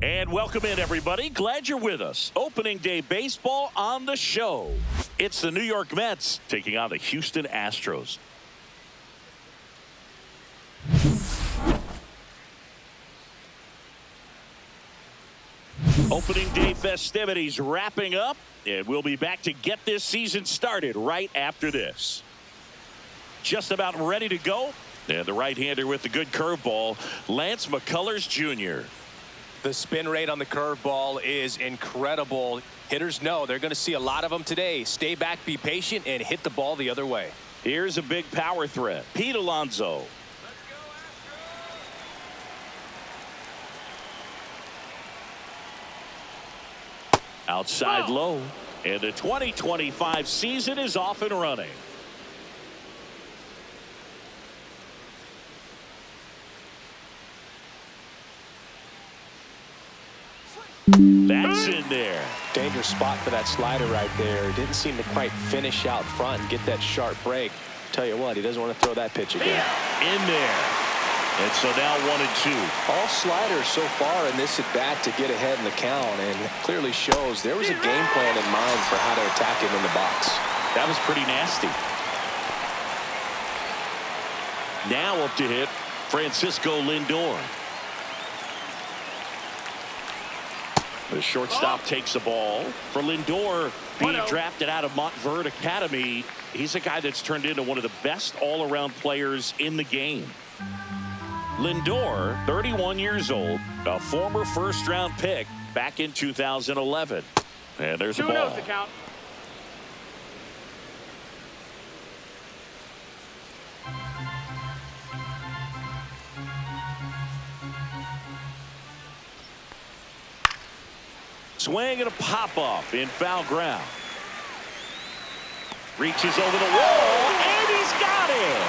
And welcome in, everybody. Glad you're with us. Opening day baseball on the show. It's the New York Mets taking on the Houston Astros. Opening day festivities wrapping up, and we'll be back to get this season started right after this. Just about ready to go. And the right-hander with the good curveball, Lance McCullers Jr. The spin rate on the curveball is incredible. Hitters know they're going to see a lot of them today. Stay back, be patient, and hit the ball the other way. Here's a big power threat. Pete Alonso. Outside low. And the 2025 season is off and running. That's in there. Dangerous spot for that slider right there. Didn't seem to quite finish out front and get that sharp break. Tell you what, he doesn't want to throw that pitch again. In there. And so now 1-2. All sliders so far in this at bat to get ahead in the count, and clearly shows there was a game plan in mind for how to attack him in the box. That was pretty nasty. Now up to hit Francisco Lindor. The shortstop takes the ball. For Lindor, being drafted out of Montverde Academy, he's a guy that's turned into one of the best all-around players in the game. Lindor, 31 years old, a former first-round pick back in 2011. And there's a ball. Swing and a pop-up in foul ground. Reaches over the wall, and he's got it.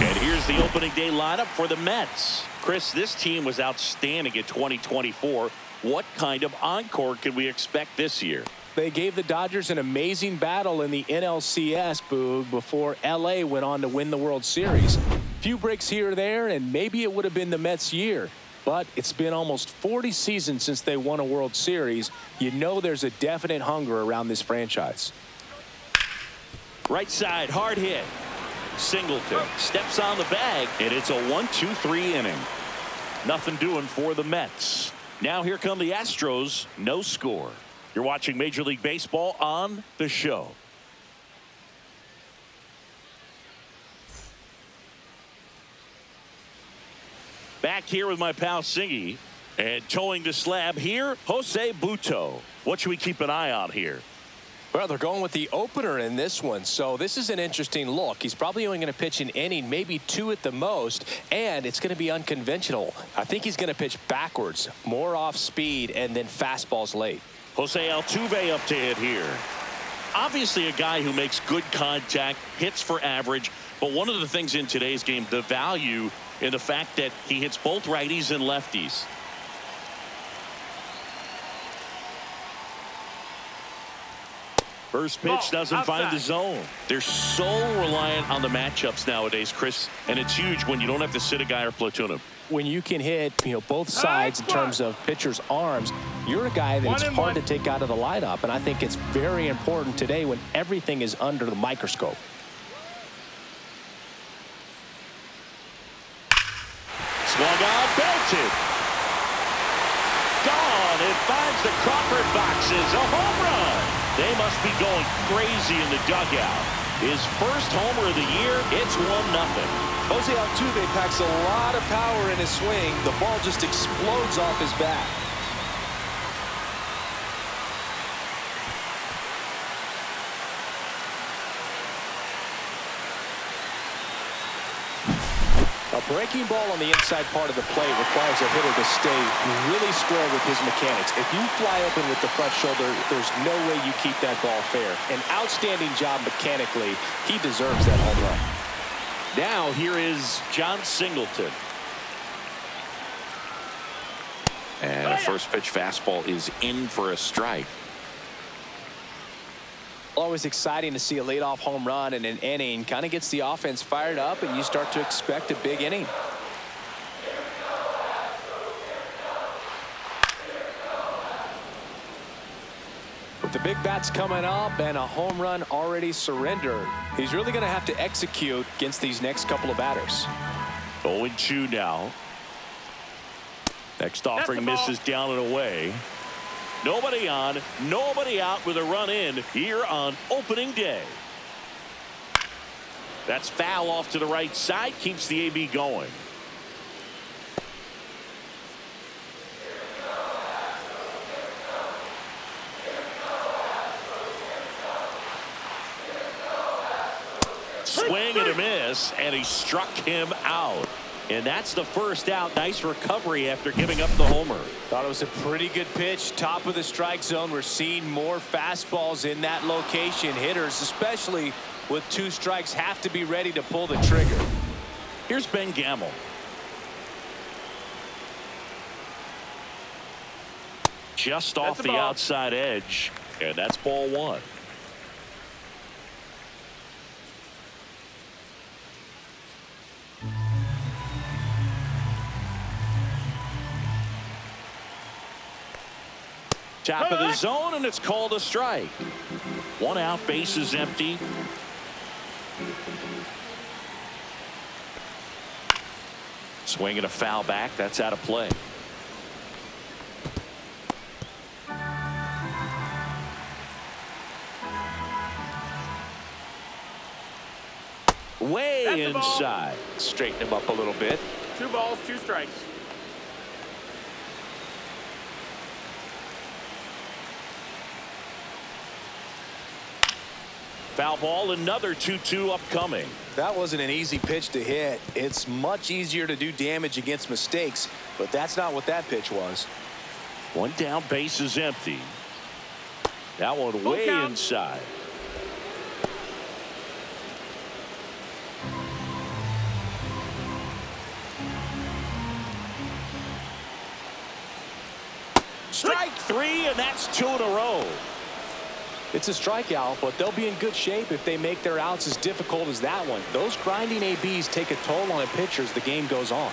And here's the opening day lineup for the Mets. Chris, this team was outstanding in 2024. What kind of encore can we expect this year? They gave the Dodgers an amazing battle in the NLCS, Boog, before LA went on to win the World Series. Few breaks here or there, and maybe it would have been the Mets' year. But it's been almost 40 seasons since they won a World Series. You know there's a definite hunger around this franchise. Right side, hard hit. Singleton steps on the bag, and it's a 1-2-3 inning. Nothing doing for the Mets. Now here come the Astros. No score. You're watching Major League Baseball on the show. Back here with my pal Singy, and towing the slab here, Jose Butto. What should we keep an eye on here? Well, they're going with the opener in this one, so this is an interesting look. He's probably only going to pitch an inning, maybe two at the most, and it's going to be unconventional. I think he's going to pitch backwards, more off speed, and then fastballs late. Jose Altuve up to hit here. Obviously a guy who makes good contact, hits for average, but one of the things in today's game, the value in the fact that he hits both righties and lefties. First pitch doesn't find the zone. They're so reliant on the matchups nowadays, Chris, and it's huge when you don't have to sit a guy or platoon him. When you can hit, both sides in terms of pitchers' arms, you're a guy that it's hard to take out of the lineup, and I think it's very important today when everything is under the microscope. Swung on, belted. Gone. It finds the Crawford boxes. A home run. They must be going crazy in the dugout. His first homer of the year. It's 1-0. Jose Altuve packs a lot of power in his swing. The ball just explodes off his bat. A breaking ball on the inside part of the plate requires a hitter to stay really square with his mechanics. If you fly open with the front shoulder, there's no way you keep that ball fair. An outstanding job mechanically. He deserves that home run. Now here is John Singleton. And a first pitch fastball is in for a strike. Always exciting to see a leadoff home run in an inning. Kind of gets the offense fired up, and you start to expect a big inning. With the big bats coming up and a home run already surrendered, he's really going to have to execute against these next couple of batters. 0-2 now. Next offering misses down and away. Nobody on, nobody out with a run in here on opening day. That's foul off to the right side, keeps the AB going. Swing and a miss, and he struck him out. And that's the first out. Nice recovery after giving up the homer. Thought it was a pretty good pitch. Top of the strike zone. We're seeing more fastballs in that location. Hitters, especially with 2 strikes, have to be ready to pull the trigger. Here's Ben Gamble. Just off the outside edge, and that's ball 1. Top of the zone, and it's called a strike. 1 out, base is empty. Swing and a foul back. That's out of play. Way inside. Straighten him up a little bit. 2 balls, 2 strikes. Foul ball, another 2-2 upcoming. That wasn't an easy pitch to hit. It's much easier to do damage against mistakes, but that's not what that pitch was. 1 down, base is empty. That one way inside. Strike 3, and that's 2 in a row. It's a strikeout, but they'll be in good shape if they make their outs as difficult as that one. Those grinding ABs take a toll on a pitcher as the game goes on.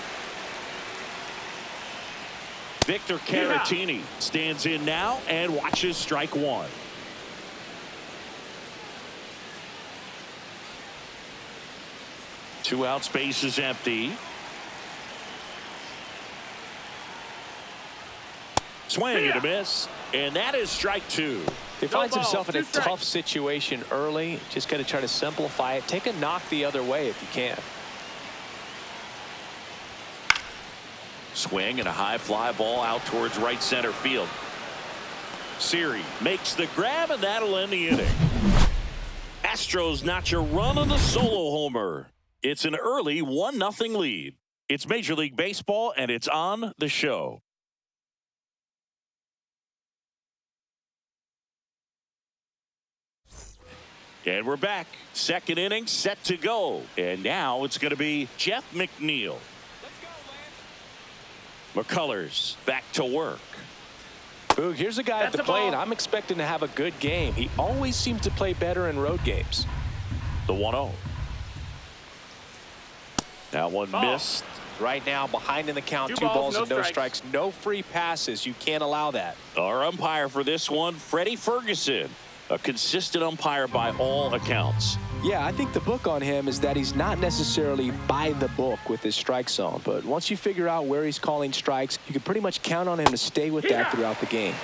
Victor Caratini stands in now and watches strike 1. Two outs, base is empty. Swing and a miss, and that is strike 2. He finds himself in a tough situation early. Just got to try to simplify it. Take a knock the other way if you can. Swing and a high fly ball out towards right center field. Siri makes the grab, and that'll end the inning. Astros notch a run on the solo homer. It's an early 1-0 lead. It's Major League Baseball, and it's on the show. And we're back. Second inning set to go. And now it's going to be Jeff McNeil. McCullers back to work. Boog, here's a guy at the plate. I'm expecting to have a good game. He always seems to play better in road games. The 1-0. That one missed. Right now, behind in the count, 2 balls and no strikes. No free passes. You can't allow that. Our umpire for this one, Freddie Ferguson. A consistent umpire by all accounts. Yeah, I think the book on him is that he's not necessarily by the book with his strike zone. But once you figure out where he's calling strikes, you can pretty much count on him to stay with that throughout the game.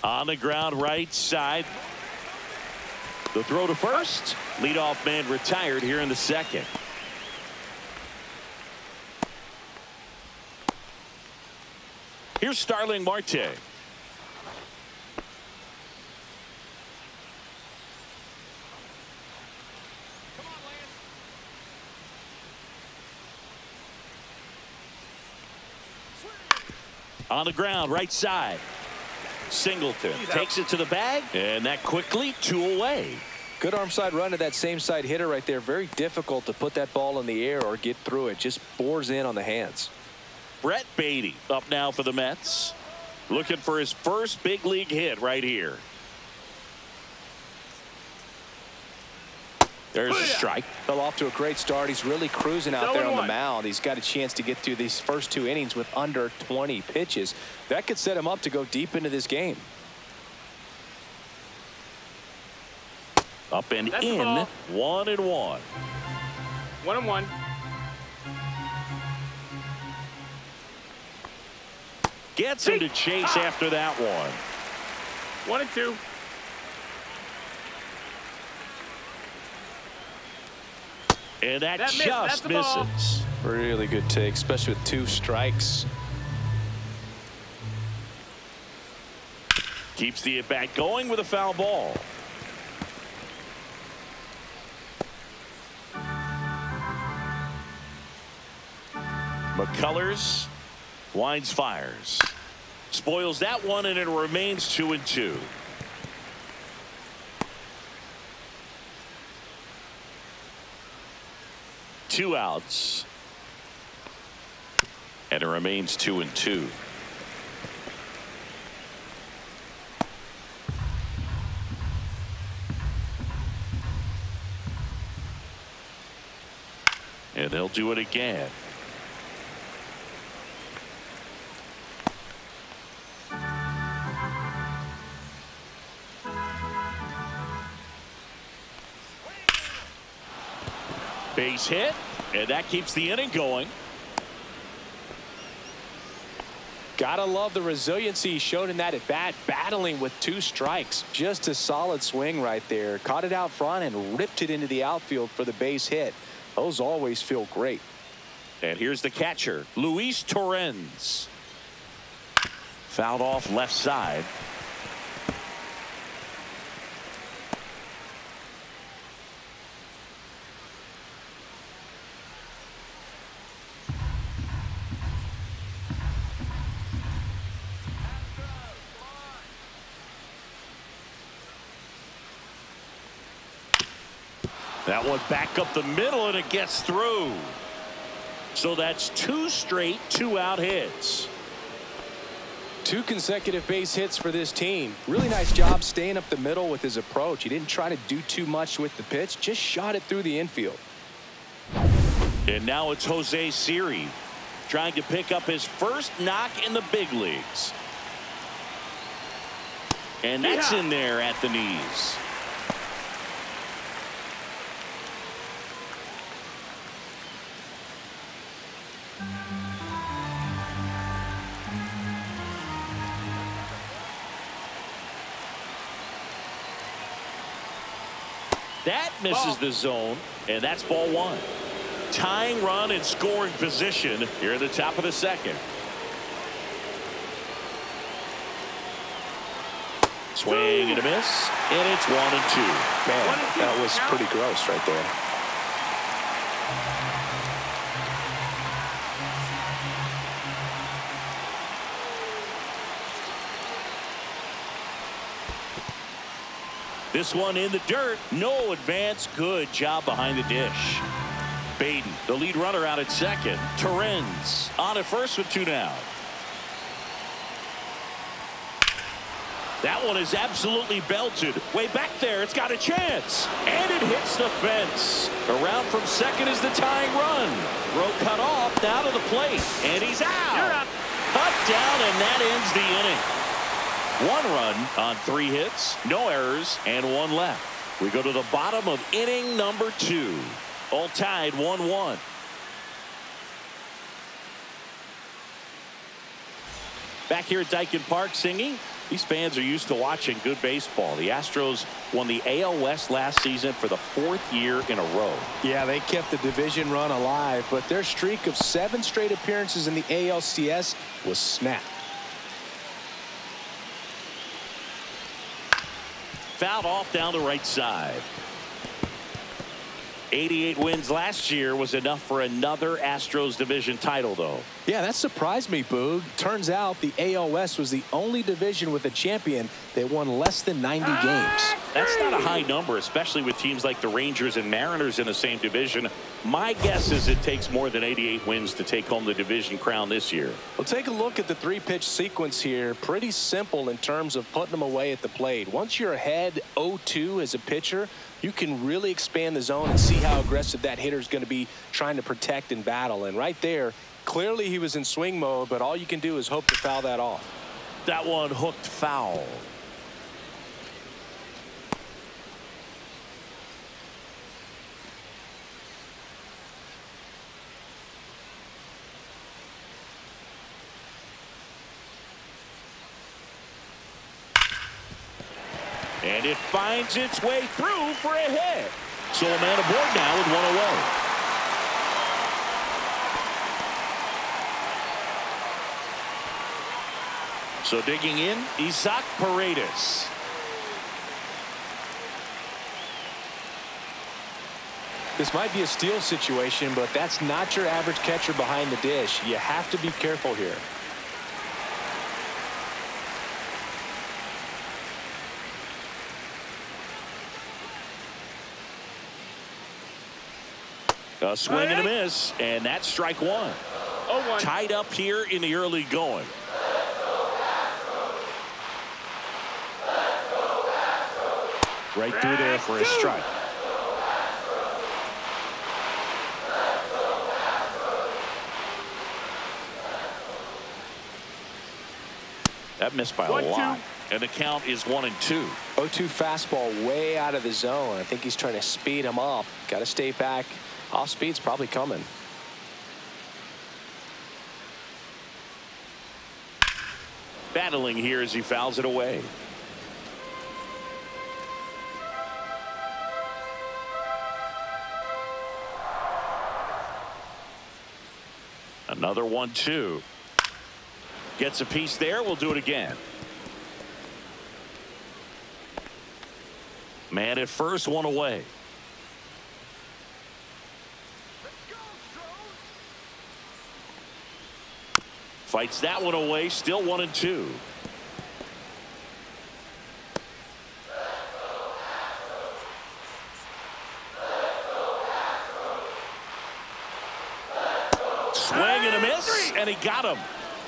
On the ground right side. The throw to first. Leadoff man retired here in the second. Here's Starling Marte. On the ground right side. Singleton takes it to the bag, and that quickly 2 away. Good arm side run to that same side hitter right there. Very difficult to put that ball in the air or get through it. Just bores in on the hands. Brett Beatty up now for the Mets. Looking for his first big league hit right here. There's a strike. Fell off to a great start. He's really cruising out there on the mound. He's got a chance to get through these first 2 innings with under 20 pitches. That could set him up to go deep into this game. Up and in, 1-1. 1-1. Gets him to chase after that one. 1-2. And that That missed. just That's the ball. misses. Really good take, especially with 2 strikes. Keeps the at-bat going with a foul ball. McCullers winds, fires, spoils that one, and it remains 2-2. Two outs, and it remains 2-2. And they'll do it again. Base hit, and that keeps the inning going. Gotta love the resiliency he showed in that at bat, battling with 2 strikes. Just a solid swing right there. Caught it out front and ripped it into the outfield for the base hit. Those always feel great. And here's the catcher, Luis Torrens. Fouled off left side. That one back up the middle, and it gets through. So that's 2 straight 2-out hits. 2 consecutive base hits for this team. Really nice job staying up the middle with his approach. He didn't try to do too much with the pitch, just shot it through the infield. And now it's Jose Siri trying to pick up his first knock in the big leagues. And that's in there at the knees. That misses the zone, and that's ball 1. Tying run in scoring position here at the top of the second. Swing and a miss, and it's 1-2. Man, that was pretty gross right there. This one in the dirt. No advance. Good job behind the dish. Baden, the lead runner, out at second. Torrens on at first with 2 down. That one is absolutely belted. Way back there. It's got a chance. And it hits the fence. Around from second is the tying run. Throw cut off. Down to the plate. And he's out. You're up. Cut down, and that ends the inning. 1 run on 3 hits, no errors, and 1 left. We go to the bottom of inning number 2. All tied 1-1. Back here at Daikin Park singing. These fans are used to watching good baseball. The Astros won the AL West last season for the 4th year in a row. Yeah, they kept the division run alive, but their streak of 7 straight appearances in the ALCS was snapped. Fouled off down the right side. 88 wins last year was enough for another Astros division title, though. Yeah, that surprised me, Boog. Turns out the AL West was the only division with a champion that won less than 90 games. That's not a high number, especially with teams like the Rangers and Mariners in the same division. My guess is it takes more than 88 wins to take home the division crown this year. Well, take a look at the three-pitch sequence here. Pretty simple in terms of putting them away at the plate. Once you're ahead 0-2 as a pitcher, you can really expand the zone and see how aggressive that hitter is going to be trying to protect and battle. And right there, clearly he was in swing mode, but all you can do is hope to foul that off. That one hooked foul. And it finds its way through for a hit. So a man aboard now with one away. So digging in, Isaac Paredes. This might be a steal situation, but that's not your average catcher behind the dish. You have to be careful here. A swing and a miss, and that's strike one. 0-1. Tied up here in the early going. Right through there for a strike. That missed by a lot. And the count is 1-2. 0-2 fastball way out of the zone. I think he's trying to speed him up. Got to stay back. Off speed's probably coming. Battling here as he fouls it away. Another 1-2. Gets a piece there. We'll do it again. Man at first, one away. Fights that one away. Still 1-2. Swing and a miss, and he got him.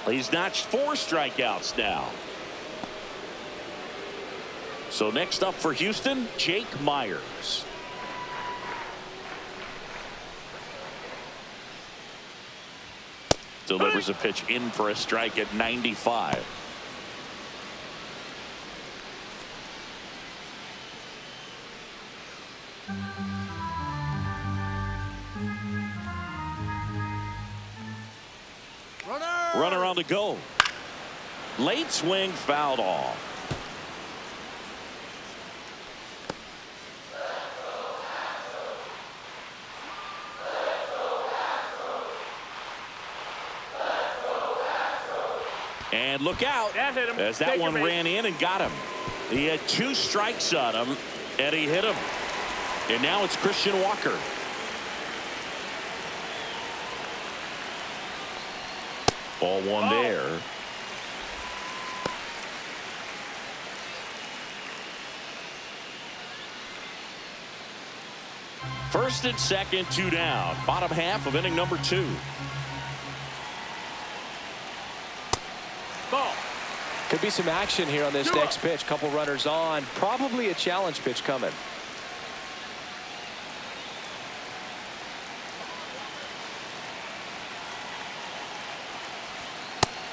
He's notched 4 strikeouts now. So next up for Houston, Jake Myers. Delivers a pitch in for a strike at 95. Runner on the go. Late swing fouled off. And look out, That hit him. as that Take one your bait. ran in and got him. He had 2 strikes on him, and he hit him. And now it's Christian Walker. Ball one there. First and second, 2 down. Bottom half of inning number 2. Ball. Could be some action here on this next pitch. Couple runners on. Probably a challenge pitch coming.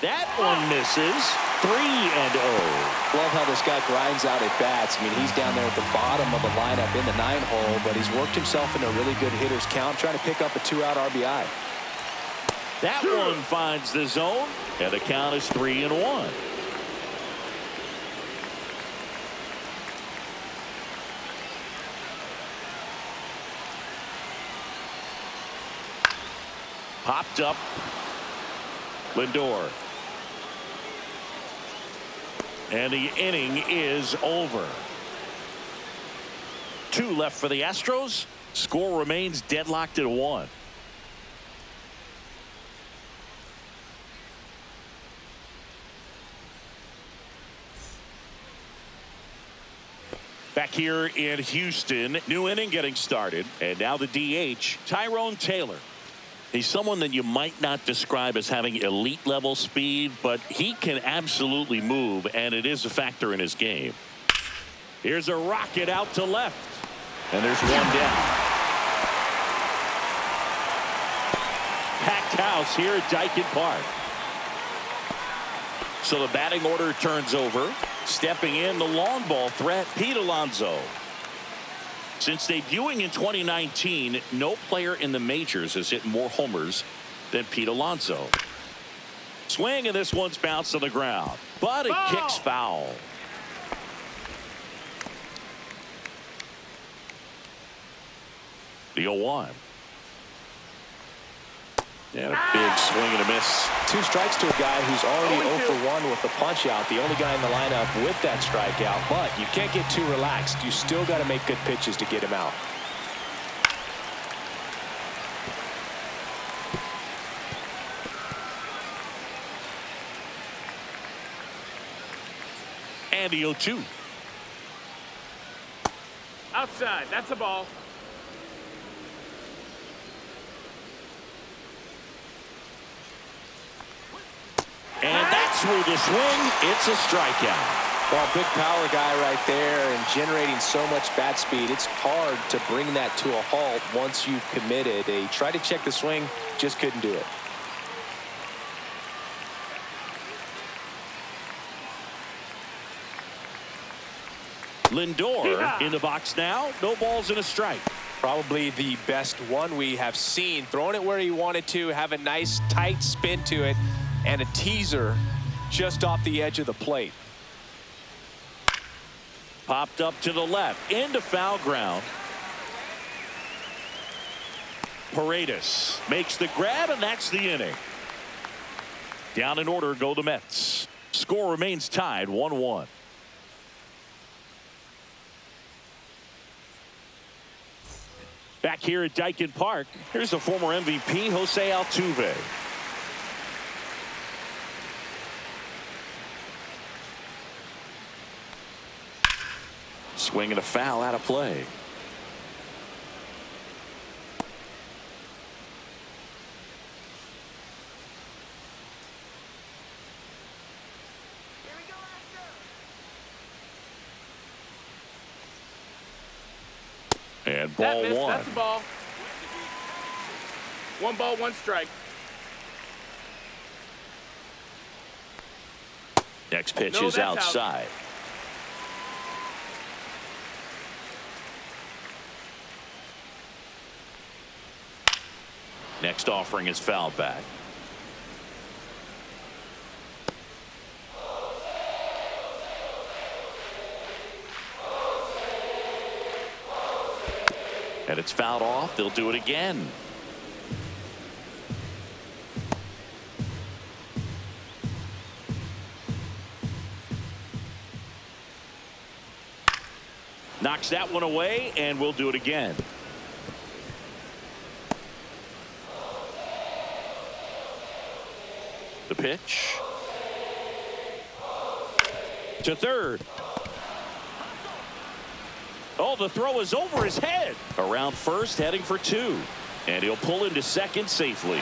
That one misses. 3-0. Love how this guy grinds out at bats. I mean, he's down there at the bottom of the lineup in the 9-hole, but he's worked himself into a really good hitter's count, trying to pick up a 2-out RBI. That one finds the zone, and the count is 3-1. Popped up. Lindor. And the inning is over. 2 left for the Astros. Score remains deadlocked at 1. Back here in Houston, new inning getting started. And now the DH, Tyrone Taylor. He's someone that you might not describe as having elite level speed, but he can absolutely move, and it is a factor in his game. Here's a rocket out to left. And there's one down. Packed house here at Dyken Park. So the batting order turns over. Stepping in, the long ball threat, Pete Alonso. Since debuting in 2019, no player in the majors has hit more homers than Pete Alonso. Swing, and this one's bounced to the ground, but it kicks foul. The 0-1. And a big swing and a miss. 2 strikes to a guy who's already 0 for 1 with the punch out. The only guy in the lineup with that strikeout. But you can't get too relaxed. You still got to make good pitches to get him out. And the 0-2. Outside. That's a ball. And that's through the swing. It's a strikeout. Well, big power guy right there and generating so much bat speed. It's hard to bring that to a halt once you've committed. They tried to check the swing, just couldn't do it. Lindor in the box now. No balls and a strike. Probably the best one we have seen. Throwing it where he wanted to, have a nice tight spin to it, and a teaser just off the edge of the plate. Popped up to the left into foul ground. Paredes makes the grab, and that's the inning. Down in order go the Mets. Score remains tied 1-1. Back here at Dyken Park, here's the former MVP, Jose Altuve. Swing and a foul out of play. And ball one. That's the ball. 1 ball, 1 strike. Next pitch is outside. Next offering is fouled back. And it's fouled off. They'll do it again. Knocks that one away, and we'll do it again. The pitch. To third. Oh, the throw is over his head. Around first, heading for 2. And he'll pull into second safely.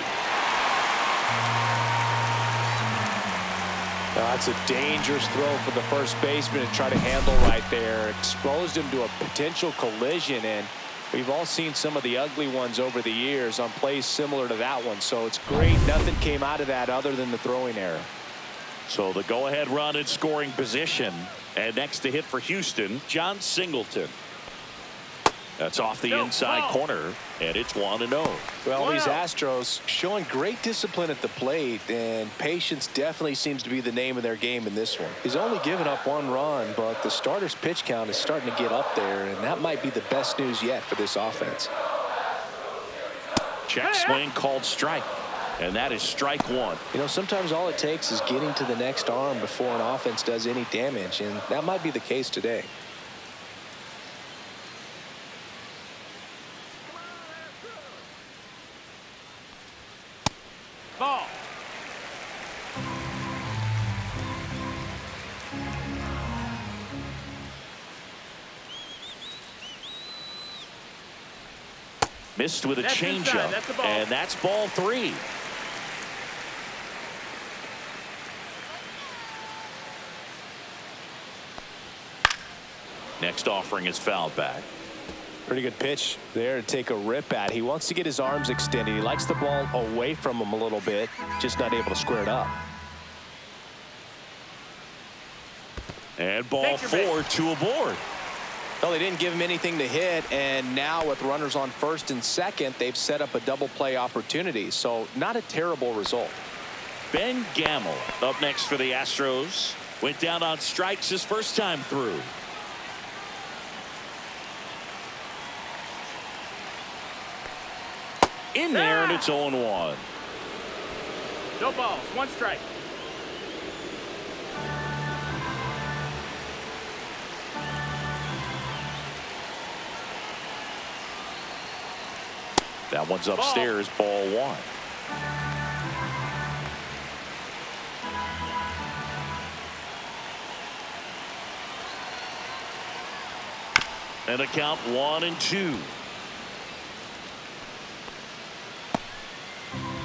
That's a dangerous throw for the first baseman to try to handle right there. Exposed him to a potential collision, and we've all seen some of the ugly ones over the years on plays similar to that one. So it's great nothing came out of that other than the throwing error. So the go-ahead run in scoring position. And next to hit for Houston, John Singleton. That's off the inside corner, and it's 1-0. Well, these Astros showing great discipline at the plate, and patience definitely seems to be the name of their game in this one. He's only given up 1 run, but the starter's pitch count is starting to get up there, and that might be the best news yet for this offense. Check swing called strike, and that is strike 1. You know, sometimes all it takes is getting to the next arm before an offense does any damage, and that might be the case today. Ball. Missed with a That's inside. changeup, That's a ball. and that's ball 3. Next offering is fouled back. Pretty good pitch there to take a rip at. He wants to get his arms extended. He likes the ball away from him a little bit, just not able to square it up. And ball 4, 2 aboard. Well, they didn't give him anything to hit, and now with runners on first and second, they've set up a double play opportunity. So not a terrible result. Ben Gamble up next for the Astros. Went down on strikes his first time through. In there, and it's 0-1. No balls. 1 strike. That one's upstairs, ball 1. And a count 1-2.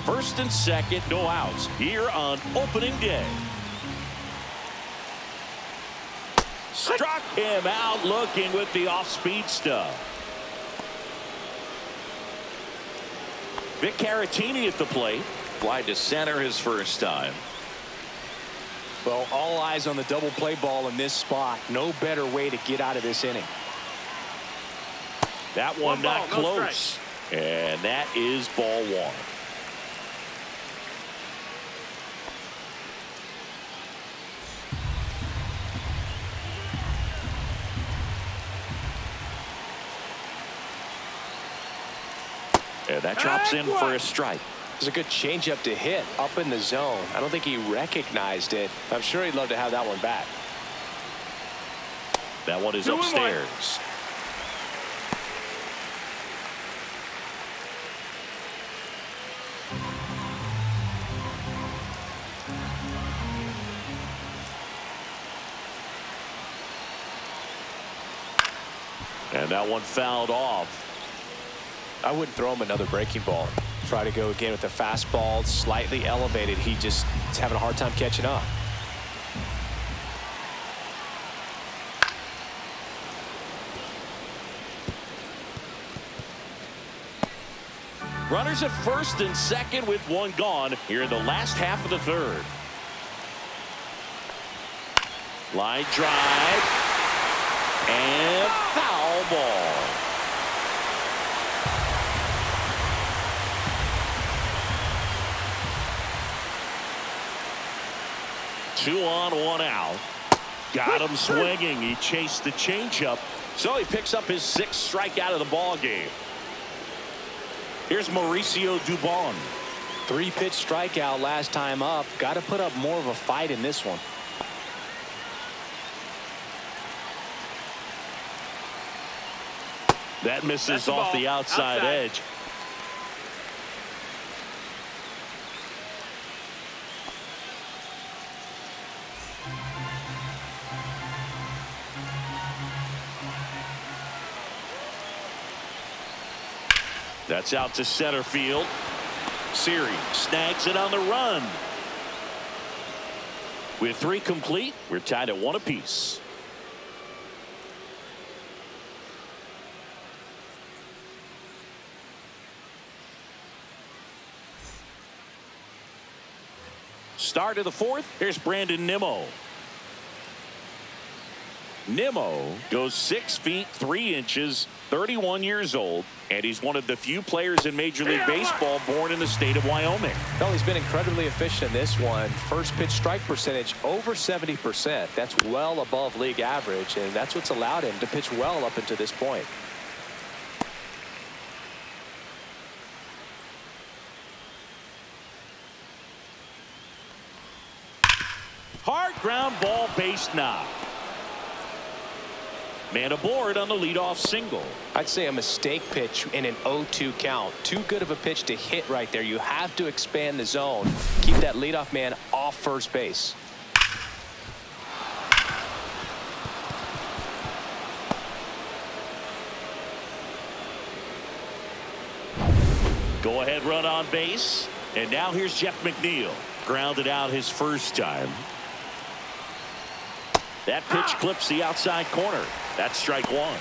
First and second, no outs here on opening day. Struck him out looking with the off-speed stuff. Vic Caratini at the plate. Fly to center his first time. Well, all eyes on the double play ball in this spot. No better way to get out of this inning. That one not ball, no close. And that is ball 1. And that drops in for a strike. It was a good changeup to hit up in the zone. I don't think he recognized it. I'm sure he'd love to have that one back. That one is 2-1. upstairs. And that one fouled off. I wouldn't throw him another breaking ball. Try to go again with the fastball, slightly elevated. He just is having a hard time catching up. Runners at first and second with 1 gone here in the last half of the 3rd. Line drive and foul ball. Two on, 1 out. Got him swinging. He chased the changeup, so he picks up his 6th strikeout of the ball game. Here's Mauricio Dubon. 3-pitch strikeout last time up. Got to put up more of a fight in this one. That misses That's the off ball. the outside edge. That's out to center field. Siri snags it on the run. With 3 complete, we're tied at 1 apiece. Start of the 4th. Here's Brandon Nimmo. Nimmo goes 6 feet 3 inches, 31 years old, and he's one of the few players in Major League Baseball born in the state of Wyoming. Well, he's been incredibly efficient in this one. First pitch strike percentage over 70%. That's well above league average, and that's what's allowed him to pitch well up until this point. Hard ground ball, base knock. Man aboard on the leadoff single. I'd say a mistake pitch in an 0-2 count. Too good of a pitch to hit right there. You have to expand the zone. Keep that leadoff man off first base. Go ahead run on base. And now here's Jeff McNeil. Grounded out his first time. That pitch clips the outside corner. That's strike one.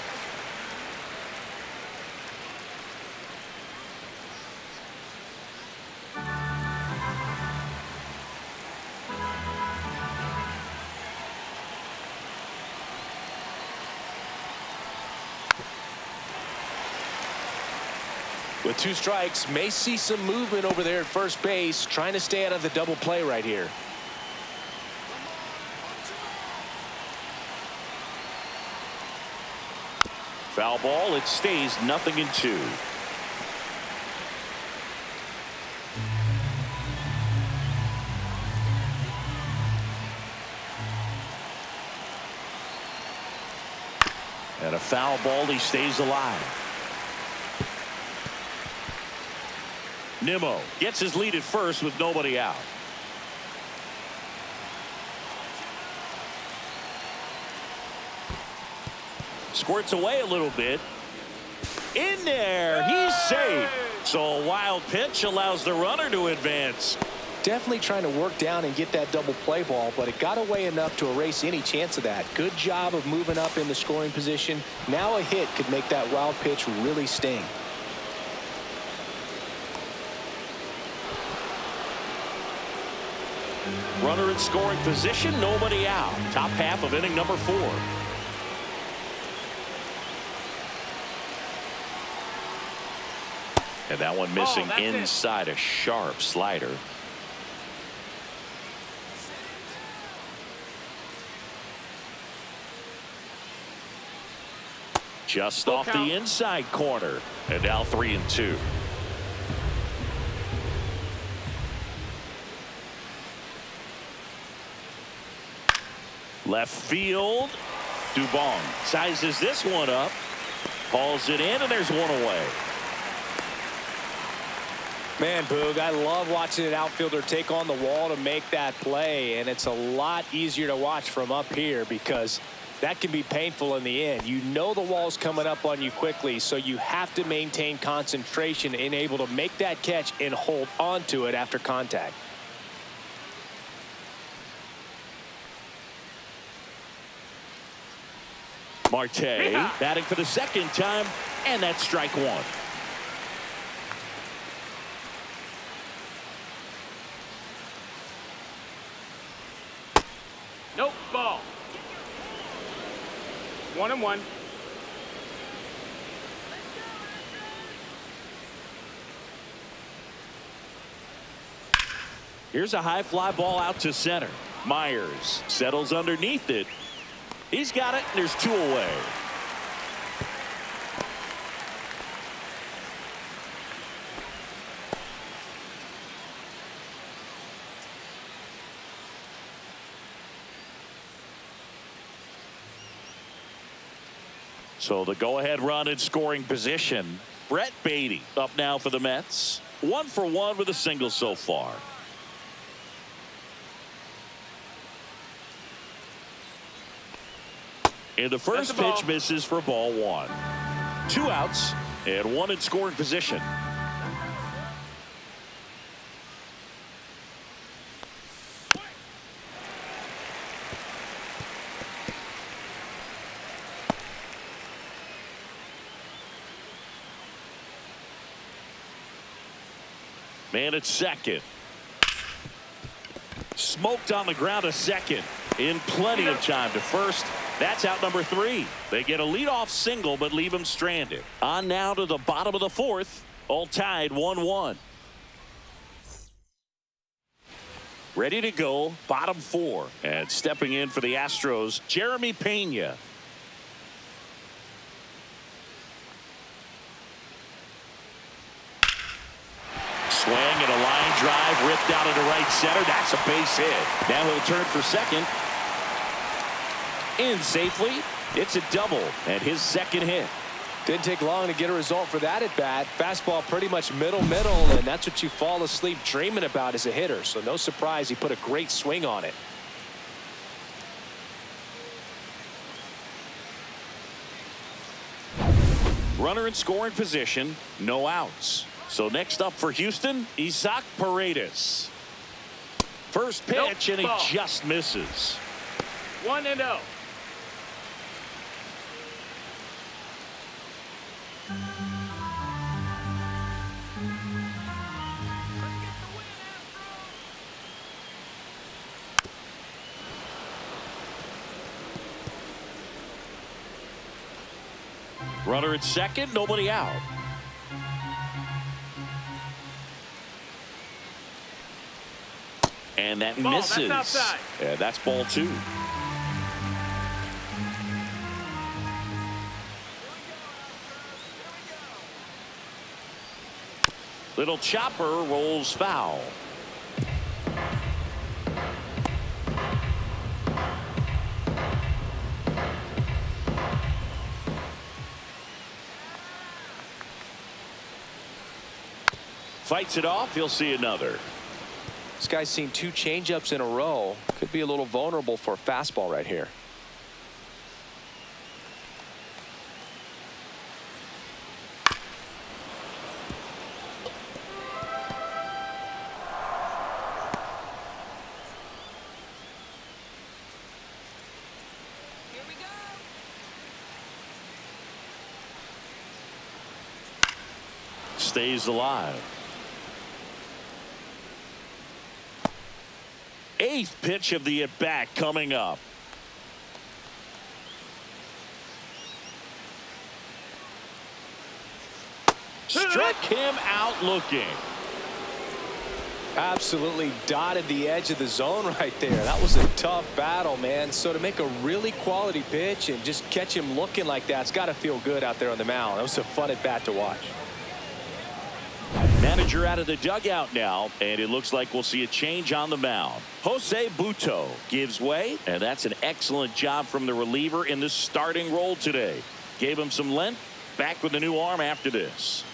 With 2 strikes, may see some movement over there at first base, trying to stay out of the double play right here. Foul ball. It stays 0-2. And a foul ball. He stays alive. Nimmo gets his lead at first with nobody out. Squirts away a little bit. In there. He's safe. So a wild pitch allows the runner to advance. Definitely trying to work down and get that double play ball, but it got away enough to erase any chance of that. Good job of moving up in the scoring position. Now a hit could make that wild pitch really sting. Runner in scoring position, nobody out. Top half of inning number 4. And that one missing inside, a sharp slider. Just off the inside corner. And now 3-2. Left field. Dubon sizes this one up. Hauls it in, and there's one away. Man, Boog, I love watching an outfielder take on the wall to make that play, and it's a lot easier to watch from up here because that can be painful in the end. You know the wall's coming up on you quickly, so you have to maintain concentration and able to make that catch and hold on to it after contact. Marte batting for the second time, and that's strike one. Nope, ball. 1-1. Here's a high fly ball out to center. Myers settles underneath it. He's got it, and there's 2 away. So the go-ahead run in scoring position. Brett Beatty up now for the Mets. 1 for 1 with a single so far. And the first pitch misses for ball 1. 2 outs and 1 in scoring position. Man at second. Smoked on the ground to second. In plenty of time to first. That's out number 3. They get a leadoff single but leave him stranded. On now to the bottom of the 4th. All tied 1-1. Ready to go. Bottom 4. And stepping in for the Astros, Jeremy Pena. Swing and a line drive ripped out into right center. That's a base hit. Now he'll turn for second. In safely. It's a double and his second hit. Didn't take long to get a result for that at bat. Fastball pretty much middle, and that's what you fall asleep dreaming about as a hitter. So no surprise he put a great swing on it. Runner in scoring position. No outs. So next up for Houston, Isaac Paredes. First pitch, and he just misses. 1-0. Runner at second, nobody out. And that misses. That's outside. Yeah, that's ball 2. Little chopper rolls foul. Fights it off. He'll see another. This guy's seen 2 changeups in a row. Could be a little vulnerable for a fastball right here. Stays alive. 8th pitch of the at-bat coming up. Struck him out looking. Absolutely dotted the edge of the zone right there. That was a tough battle, man. So to make a really quality pitch and just catch him looking like that, it's got to feel good out there on the mound. That was a fun at-bat to watch. Manager out of the dugout now, and it looks like we'll see a change on the mound. Jose Butto gives way, and that's an excellent job from the reliever in the starting role today. Gave him some length. Back with a new arm after this.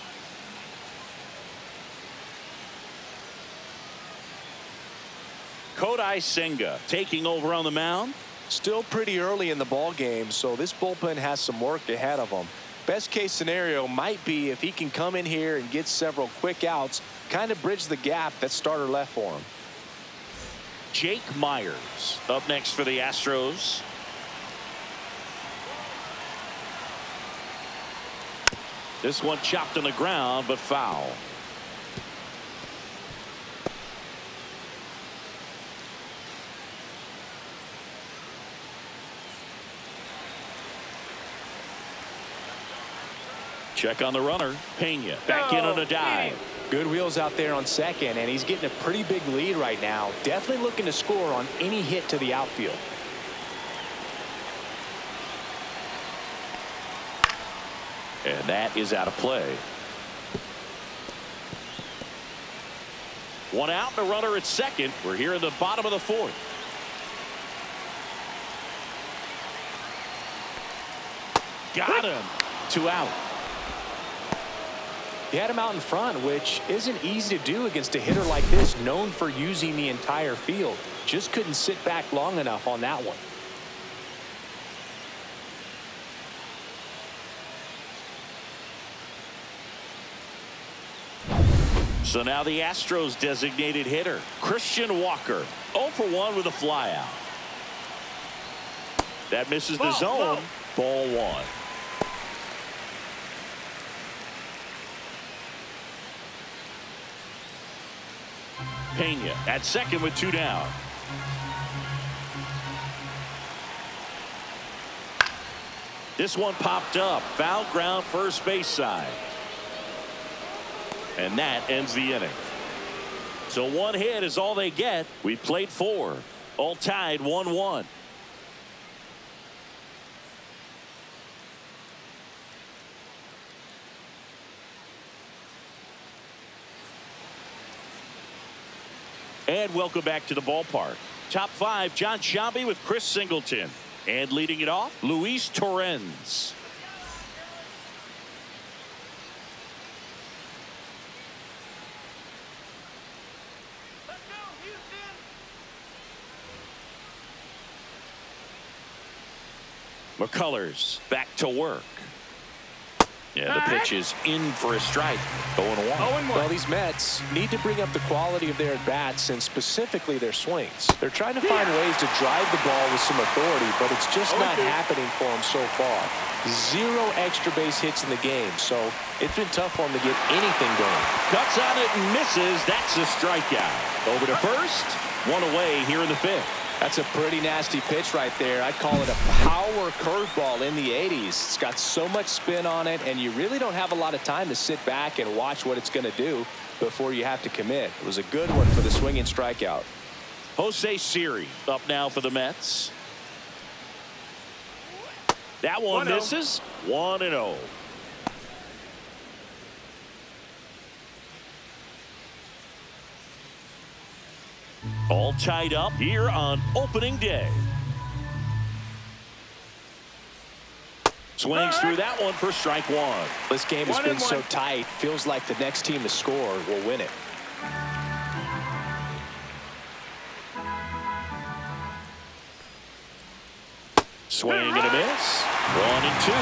Kodai Senga taking over on the mound. Still pretty early in the ball game, so this bullpen has some work ahead of them. Best case scenario might be if he can come in here and get several quick outs, kind of bridge the gap that starter left for him. Jake Myers up next for the Astros. This one chopped on the ground, but foul. Check on the runner. Pena back in on a dive. Good wheels out there on second, and he's getting a pretty big lead right now. Definitely looking to score on any hit to the outfield. And that is out of play. One out and a runner at second. We're here in the bottom of the 4th. Got him. 2 out. He had him out in front, which isn't easy to do against a hitter like this, known for using the entire field. Just couldn't sit back long enough on that one. So now the Astros designated hitter, Christian Walker, 0 for 1 with a flyout. That misses the zone. Ball 1. Pena at second with 2 down. This one popped up. Foul ground first base side. And that ends the inning. So 1 hit is all they get. We played 4. All tied 1-1. And welcome back to the ballpark. Top 5, John Sciambi with Chris Singleton. And leading it off, Luis Torrens. McCullers back to work. Yeah, the pitch is in for a strike. 0-1. 0-1. Well, these Mets need to bring up the quality of their at-bats and specifically their swings. They're trying to find ways to drive the ball with some authority, but it's just not happening for them so far. 0 extra base hits in the game, so it's been tough for them to get anything going. Cuts on it and misses. That's a strikeout. Over to first. 1 away here in the 5th. That's a pretty nasty pitch right there. I'd call it a power curveball in the 80s. It's got so much spin on it, and you really don't have a lot of time to sit back and watch what it's going to do before you have to commit. It was a good one for the swinging strikeout. Jose Siri up now for the Mets. That one 1-0. misses. 1-0. All tied up here on opening day. Swings through that one for strike 1. This game has been 1-1. so tight. Feels like the next team to score will win it. Swing and a miss. 1-2.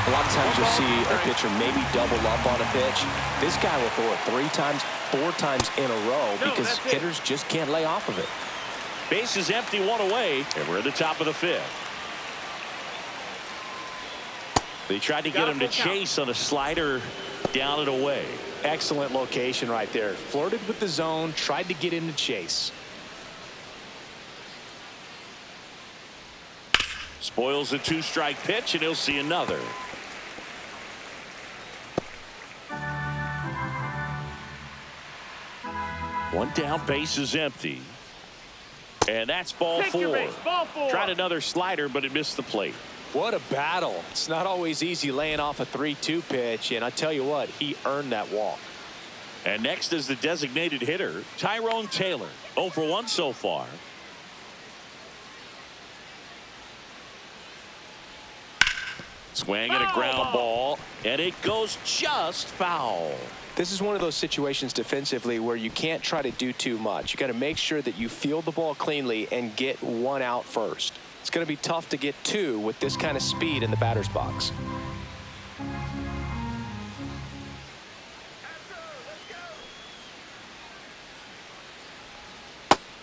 A lot of times you'll see a pitcher maybe double up on a pitch. This guy will throw it 3 times, 4 times in a row because that's it. hitters just can't lay off of it. Base is empty, 1 away, and we're at the top of the 5th. They tried to get him to chase on a slider down and away. Excellent location right there. Flirted with the zone, tried to get in the chase. Spoils a 2-strike pitch, and he'll see another. One down, base is empty. And that's ball Take your 4. base, ball 4. Tried another slider, but it missed the plate. What a battle. It's not always easy laying off a 3-2 pitch, and I tell you what, he earned that walk. And next is the designated hitter, Tyrone Taylor. 0 for 1 so far. Swing and a ground ball, and it goes just foul. This is one of those situations defensively where you can't try to do too much. You got to make sure that you field the ball cleanly and get 1 out first. It's going to be tough to get 2 with this kind of speed in the batter's box.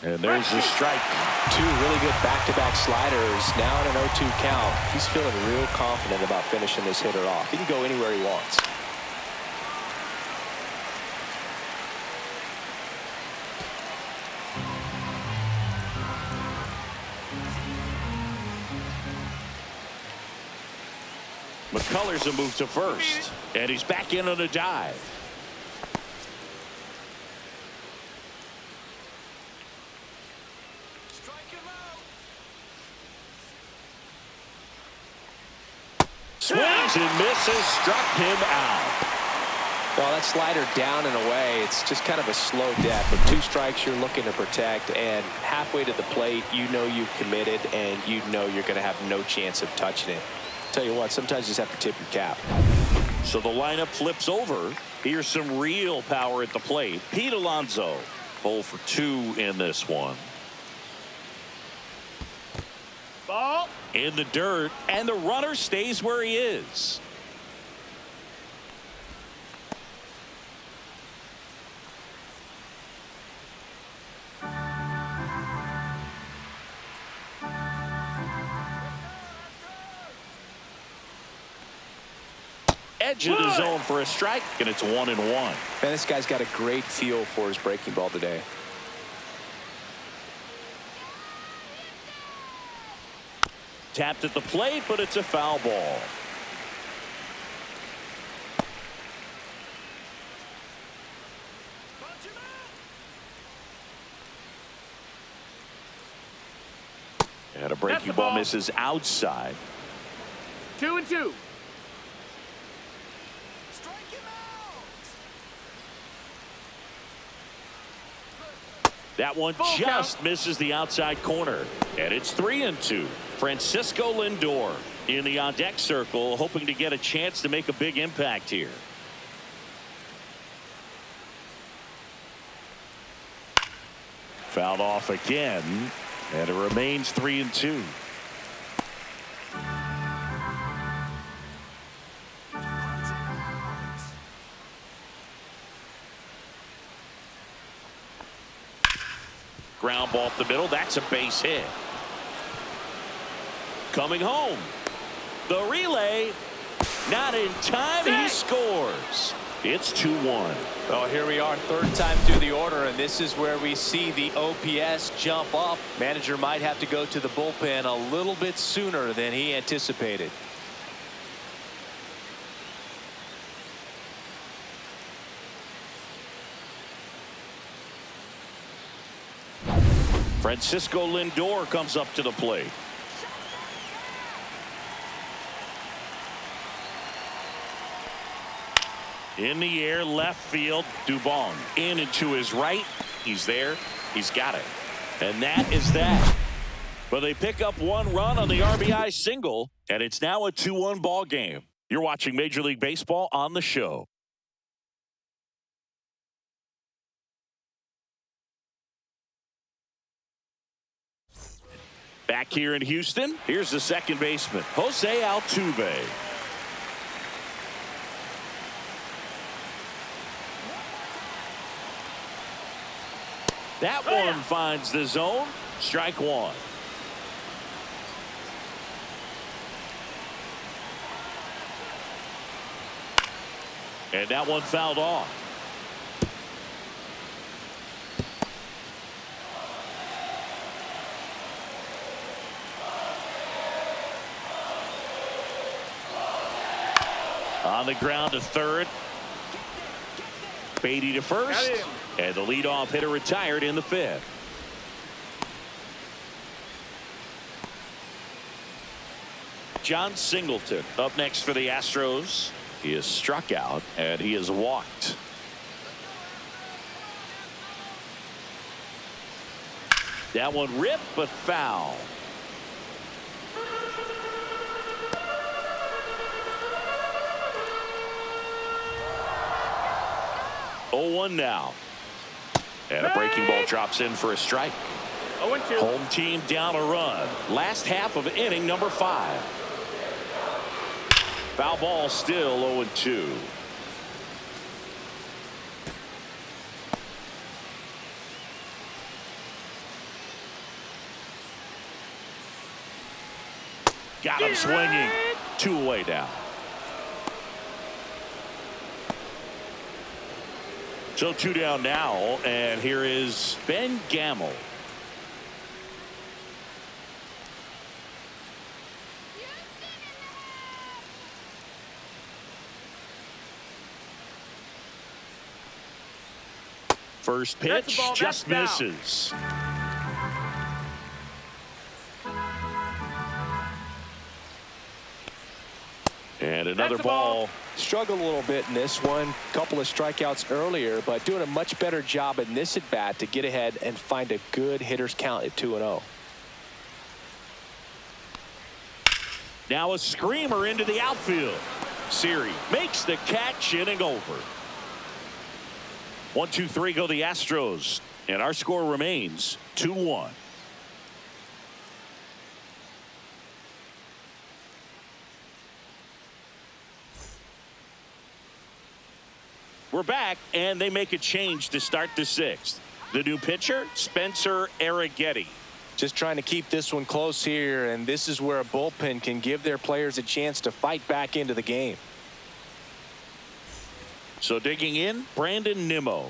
And there's the strike. 2 really good back-to-back sliders. Now in an 0-2 count. He's feeling real confident about finishing this hitter off. He can go anywhere he wants. McCullers a move to first, and he's back in on a dive. Swings and misses, struck him out. Well, that slider down and away, it's just kind of a slow death. With 2 strikes, you're looking to protect, and halfway to the plate, you know you've committed, and you know you're going to have no chance of touching it. Tell you what, sometimes you just have to tip your cap. So the lineup flips over. Here's some real power at the plate. Pete Alonso, 0 for 2 in this one. Ball. In the dirt, and the runner stays where he is. Edge of the zone for a strike, and it's 1-1. Man, this guy's got a great feel for his breaking ball today. Tapped at the plate, but it's a foul ball. And a breaking ball misses outside. 2-2. That one just misses the outside corner, and it's 3-2. Francisco Lindor in the on-deck circle, hoping to get a chance to make a big impact here. Fouled off again, and it remains 3-2. Ground ball up the middle. That's a base hit. Coming home. The relay. Not in time. He scores. It's 2-1. Well, here we are, third time through the order, and this is where we see the OPS jump up. Manager might have to go to the bullpen a little bit sooner than he anticipated. Francisco Lindor comes up to the plate. In the air, left field, Dubon. In and to his right. He's there. He's got it. And that is that. But they pick up one run on the RBI single, and it's now a 2-1 ball game. You're watching Major League Baseball on the show. Back here in Houston, here's the second baseman, Jose Altuve. That one finds the zone. Strike one. And that one fouled off. On the ground to third. Beatty to first. And the leadoff hitter retired in the fifth. John Singleton up next for the Astros. He is struck out and he is walked. That one ripped but foul. Oh, 1 now. And a breaking ball drops in for a strike. 0-2. Home team down a run. Last half of inning number 5. Foul ball still 0-2. Got him swinging. 2 away now. So 2 down now, and here is Ben Gamel. First pitch just misses. And another ball. Struggled a little bit in this one. Couple of strikeouts earlier, but doing a much better job in this at bat to get ahead and find a good hitter's count at 2-0. Now a screamer into the outfield. Siri makes the catch, inning over. 1-2-3 go the Astros, and our score remains 2-1. We're back, and they make a change to start the 6th. The new pitcher, Spencer Arrighetti. Just trying to keep this one close here, and this is where a bullpen can give their players a chance to fight back into the game. So digging in, Brandon Nimmo.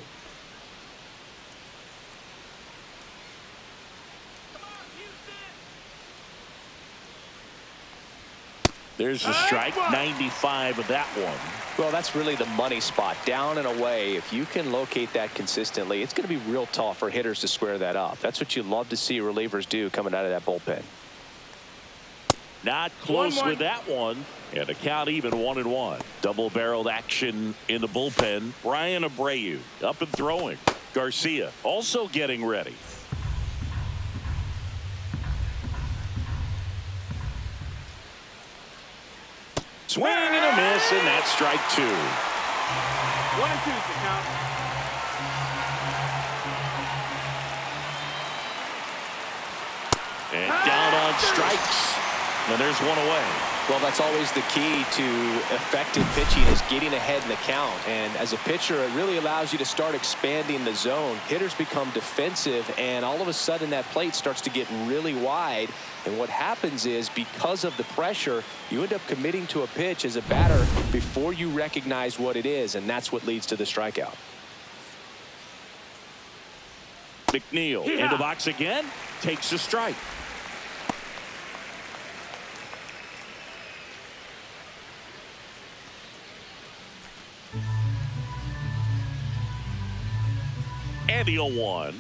There's a strike, 95 of that one. Well, that's really the money spot, down and away. If you can locate that consistently, it's going to be real tough for hitters to square that up. That's what you love to see relievers do coming out of that bullpen. Not close with that one, and the count even 1-1. Double-barreled action in the bullpen. Brian Abreu up and throwing. Garcia also getting ready. Swing and a miss, and that's strike 2. 1-2 is the count. And down on strikes. And there's one away. Well, that's always the key to effective pitching, is getting ahead in the count. And as a pitcher, it really allows you to start expanding the zone. Hitters become defensive, and all of a sudden that plate starts to get really wide. And what happens is, because of the pressure, you end up committing to a pitch as a batter before you recognize what it is, and that's what leads to the strikeout. McNeil in the box again, takes a strike. And the 0-1.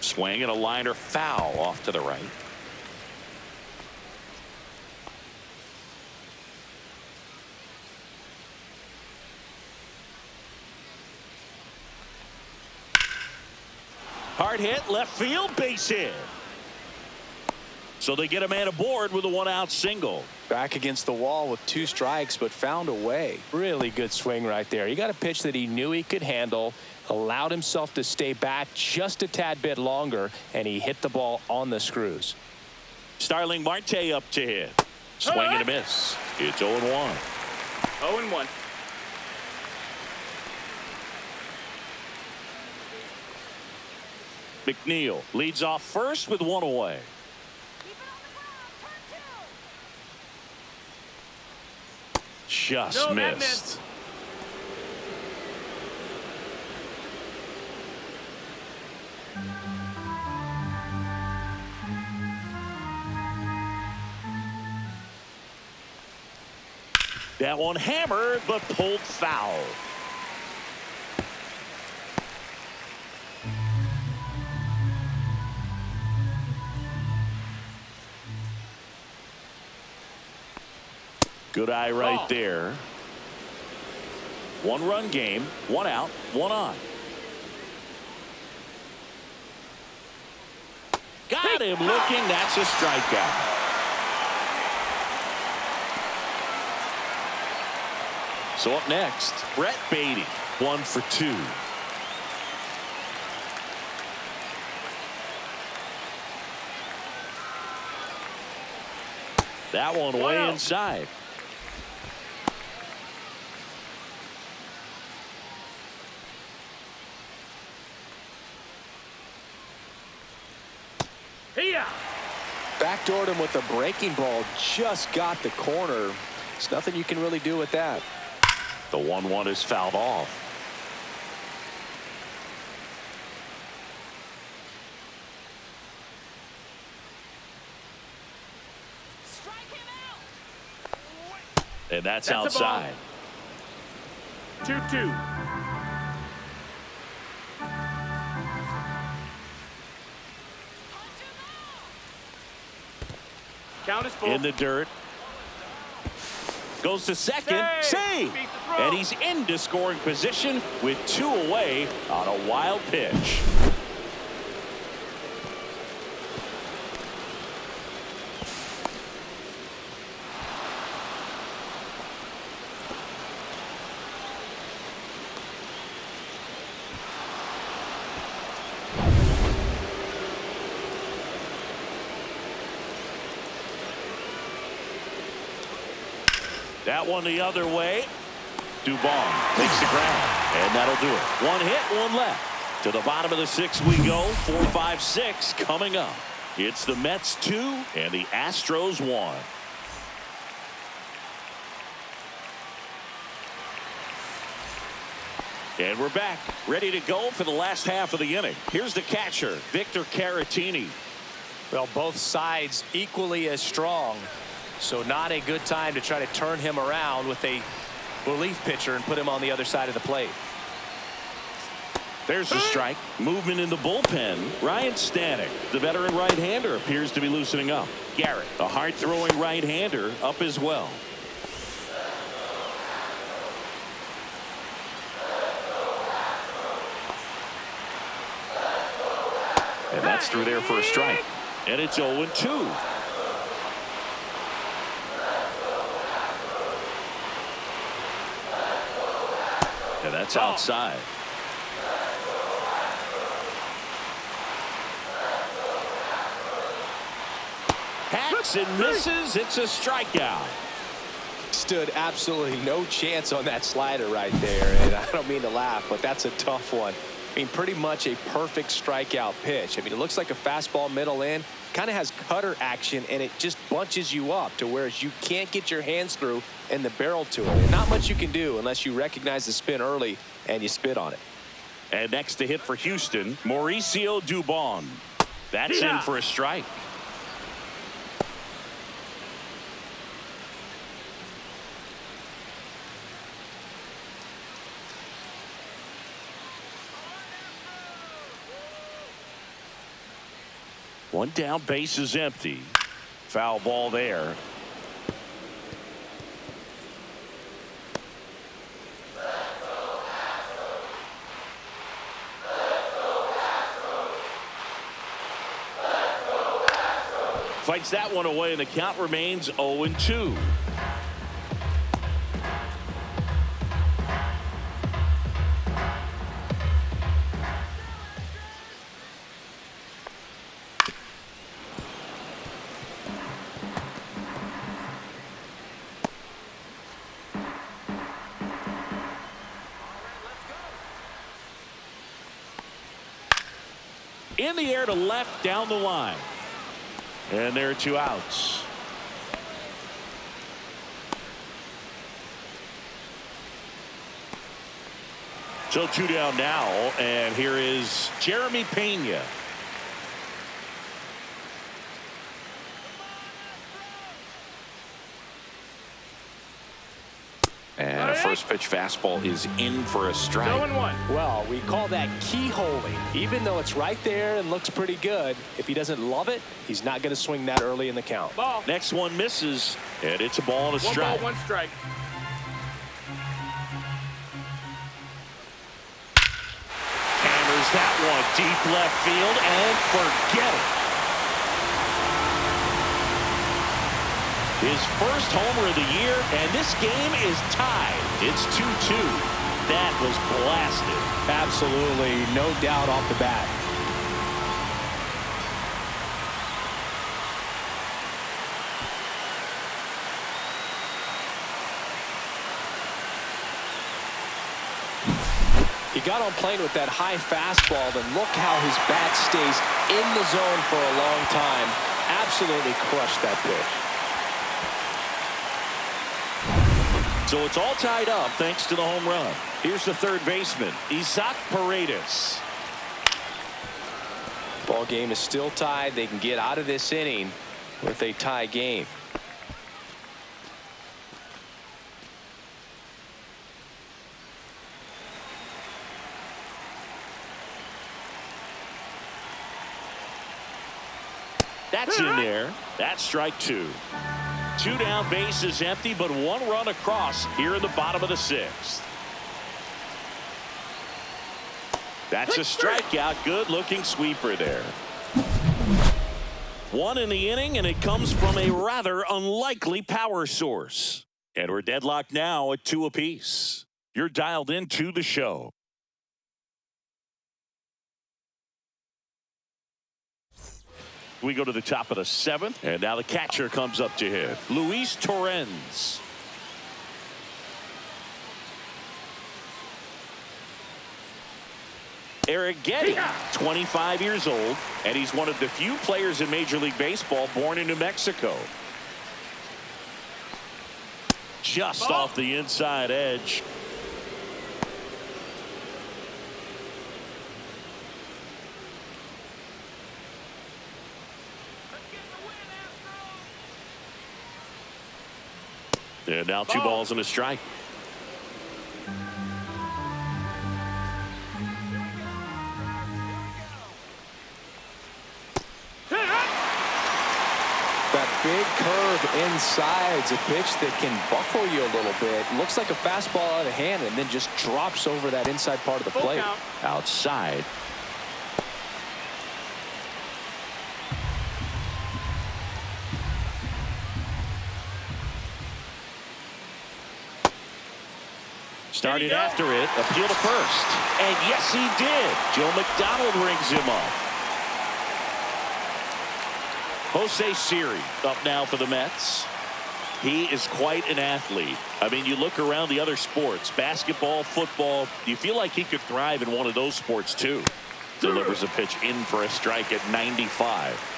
Swing and a liner foul off to the right. Hard hit, left field, base hit. So they get a man aboard with a 1-out single. Back against the wall with 2 strikes, but found a way. Really good swing right there. He got a pitch that he knew he could handle, allowed himself to stay back just a tad bit longer, and he hit the ball on the screws. Starling Marte up to hit. Swing and a miss. It's 0-1. 0-1. McNeil leads off first with 1 away. Just missed. That one hammered, but pulled foul. Good eye right there. 1-run game, 1 out, 1 on. Got him looking. That's a strikeout. So up next, Brett Beatty, 1 for 2. That one way inside. Backdoored him with a breaking ball, just got the corner. There's nothing you can really do with that. The 1-1 is fouled off. Strike him out. And that's outside. 2-2. Count is full. In the dirt. Goes to second. Save. And he's into scoring position with 2 away on a wild pitch. That one the other way. Dubon takes the ground, and that'll do it. 1 hit, 1 left. To the bottom of the 6th we go. 4, 5, 6 coming up. It's the Mets 2 and the Astros 1. And we're back, ready to go for the last half of the inning. Here's the catcher, Victor Caratini. Well, both sides equally as strong. So not a good time to try to turn him around with a relief pitcher and put him on the other side of the plate. There's the strike. Movement in the bullpen. Ryan Stanek, the veteran right-hander, appears to be loosening up. Garrett, a hard-throwing right-hander, up as well. And that's through there for a strike. And it's 0-2. And that's outside. Hacks and misses. It's a strikeout. Stood absolutely no chance on that slider right there, and I don't mean to laugh, but that's a tough one. I mean, pretty much a perfect strikeout pitch. I mean, it looks like a fastball middle in, kind of has cutter action, and it just bunches you up to where you can't get your hands through and the barrel to it. And not much you can do unless you recognize the spin early and you spit on it. And next to hit for Houston, Mauricio Dubon. That's in for a strike. One down, base is empty. Foul ball there. Fights that one away, and the count remains 0-2. In the air to left, down the line. And there are two outs. So two down now, and here is Jeremy Pena. And a first pitch fastball is in for a strike. 0-1. Well, we call that keyholing. Even though it's right there and looks pretty good, if he doesn't love it, he's not going to swing that early in the count. Ball. Next one misses, and it's a ball and a strike. 1 ball, 1 strike. Hammers that one deep left field, and forget it. His first homer of the year, and this game is tied. It's 2-2. That was blasted. Absolutely, no doubt off the bat. He got on plane with that high fastball, and look how his bat stays in the zone for a long time. Absolutely crushed that pitch. So it's all tied up thanks to the home run. Here's the third baseman, Isaac Paredes. Ball game is still tied. They can get out of this inning with a tie game. That's in there. That's strike two. Two down, base is empty, but one run across here in the bottom of the sixth. That's a strikeout. Good looking sweeper there. One in the inning, and it comes from a rather unlikely power source. And we're deadlocked now at 2 apiece. You're dialed into the show. We go to the top of the 7th, and now the catcher comes up to hit. Luis Torrens. Eric Getty, 25 years old, and he's one of the few players in Major League Baseball born in New Mexico. Just off the inside edge. And now 2 balls and a strike. That big curve inside's a pitch that can buckle you a little bit. Looks like a fastball out of hand and then just drops over that inside part of the plate. Outside. Started after it, appeal to first. And yes, he did. Joe McDonald rings him up. Jose Siri up now for the Mets. He is quite an athlete. I mean, you look around the other sports, basketball, football, you feel like he could thrive in one of those sports too. Delivers a pitch in for a strike at 95.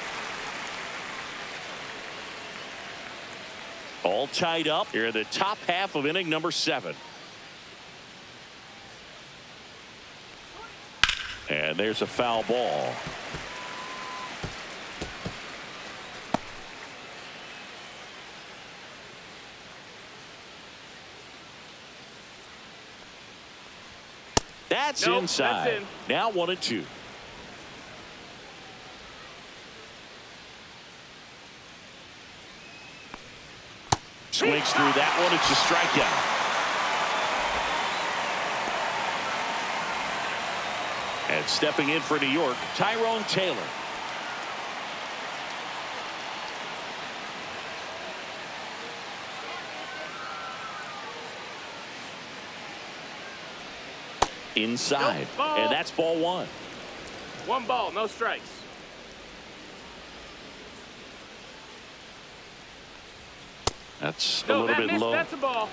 All tied up here in the top half of inning number 7. And there's a foul ball. That's inside. That's in. Now 1-2. Swings through that one. It's a strikeout. And stepping in for New York, Tyrone Taylor. Inside. Ball. And that's ball 1. 1 ball, no strikes. That's a No, little that bit missed. low. That's a ball.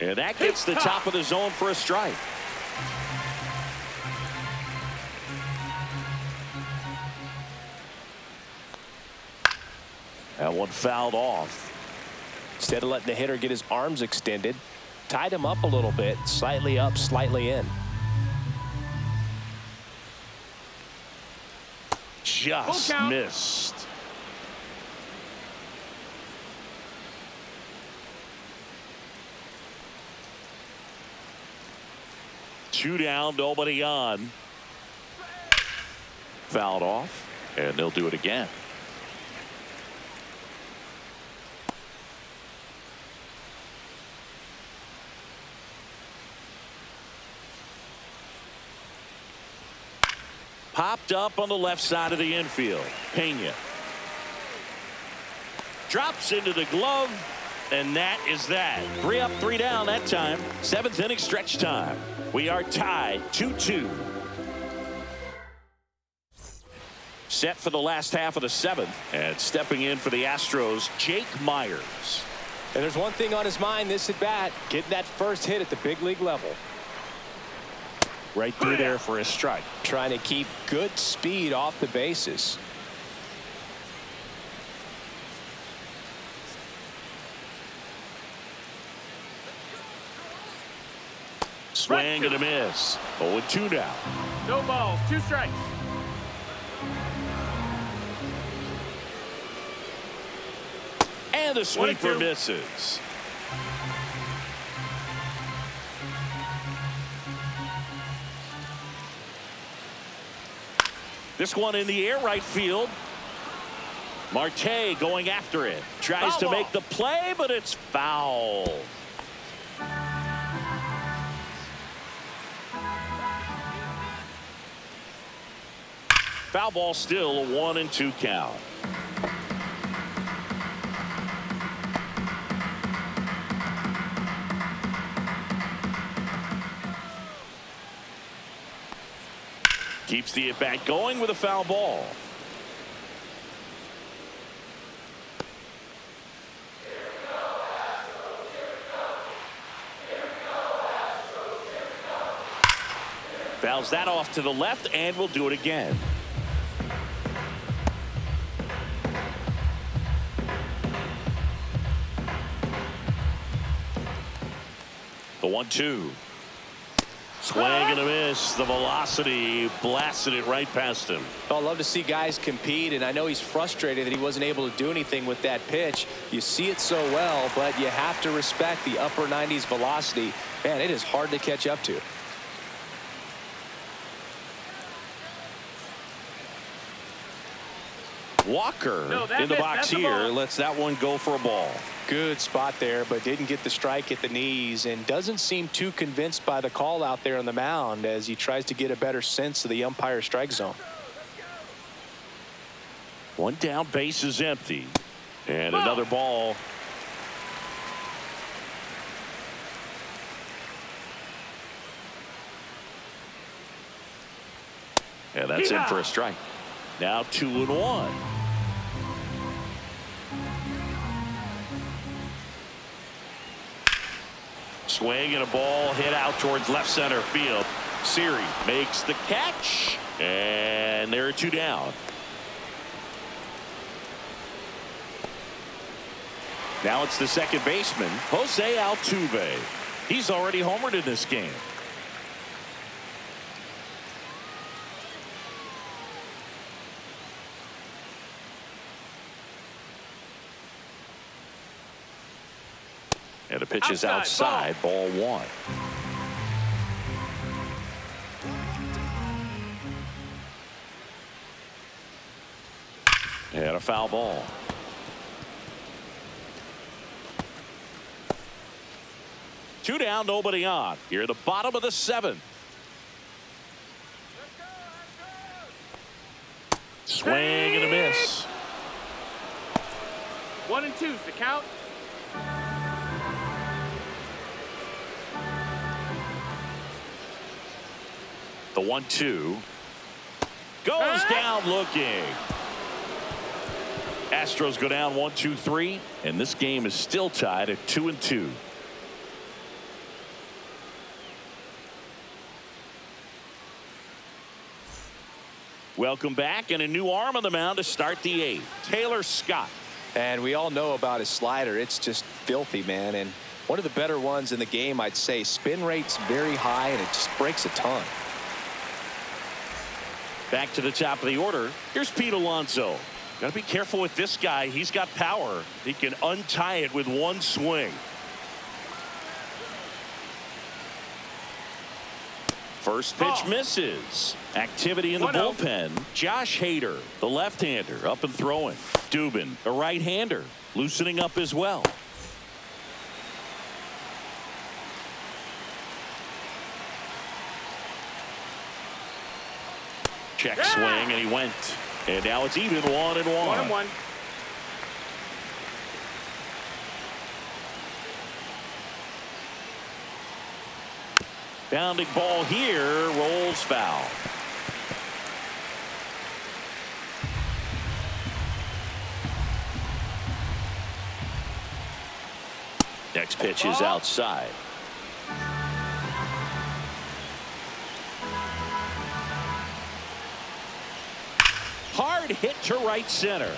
And that gets the top of the zone for a strike. That one fouled off. Instead of letting the hitter get his arms extended, tied him up a little bit, slightly up, slightly in. Just missed. Two down, nobody on. Fouled off, and they'll do it again. Popped up on the left side of the infield. Pena drops into the glove, and that is that. 3 up, 3 down that time. 7th inning stretch time. We are tied 2-2. Set for the last half of the 7th, and stepping in for the Astros, Jake Myers. And there's one thing on his mind this at bat, getting that first hit at the big league level. Right through there for a strike. Trying to keep good speed off the bases. Swing and a miss. 0-2 now. No balls, 2 strikes. And the sweeper 1-2. misses. This one in the air, right field. Marte going after it. Tries to make the play, but it's foul. Foul ball, still a 1-2 count. Keeps the at-bat going with a foul ball. Fouls that off to the left, and we'll do it again. The 1-2. Swing and a miss. The velocity blasted it right past him. Well, I love to see guys compete, and I know he's frustrated that he wasn't able to do anything with that pitch. You see it so well, but you have to respect the upper 90s velocity. Man, it is hard to catch up to. Walker in the box here lets that one go for a ball. Good spot there, but didn't get the strike at the knees, and doesn't seem too convinced by the call out there on the mound as he tries to get a better sense of the umpire strike zone. One down, base is empty, and another ball. And that's in for a strike. Now 2-1. Swing and a ball hit out towards left center field. Siri makes the catch, and there are 2 down. Now it's the second baseman, Jose Altuve. He's already homered in this game. And the pitch is outside, ball 1. And a foul ball. Two down, nobody on. Here at the bottom of the 7th. Swing and a miss. 1 and 2's the count. The 1-2 goes down looking. Astros go down 1-2-3, and this game is still tied at 2-2. Welcome back, and a new arm on the mound to start the 8th. Taylor Scott. And we all know about his slider. It's just filthy, man. And one of the better ones in the game, I'd say. Spin rate's very high, and it just breaks a ton. Back to the top of the order. Here's Pete Alonso. Got to be careful with this guy. He's got power. He can untie it with one swing. First pitch misses. Activity in the bullpen. Josh Hader, the left-hander, up and throwing. Dubin, a right-hander, loosening up as well. Check swing, and he went. And now it's even 1-1. 1-1. Bounding ball here, rolls foul. Next pitch is outside. Hard hit to right center.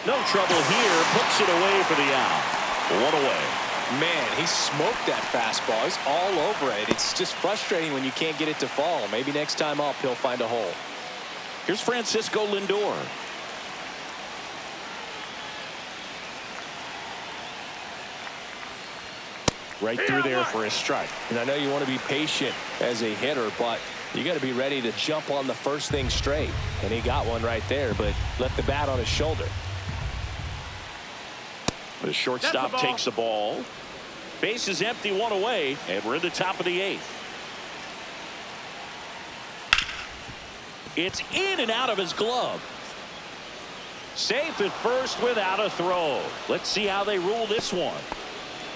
No trouble here. Puts it away for the out. 1 away. Man, he smoked that fastball. He's all over it. It's just frustrating when you can't get it to fall. Maybe next time up he'll find a hole. Here's Francisco Lindor. Right through there for a strike. And I know you want to be patient as a hitter, but you got to be ready to jump on the first thing straight. And he got one right there, but left the bat on his shoulder. The shortstop takes the ball. Base is empty, 1 away, and we're in the top of the 8th. It's in and out of his glove. Safe at first without a throw. Let's see how they rule this one.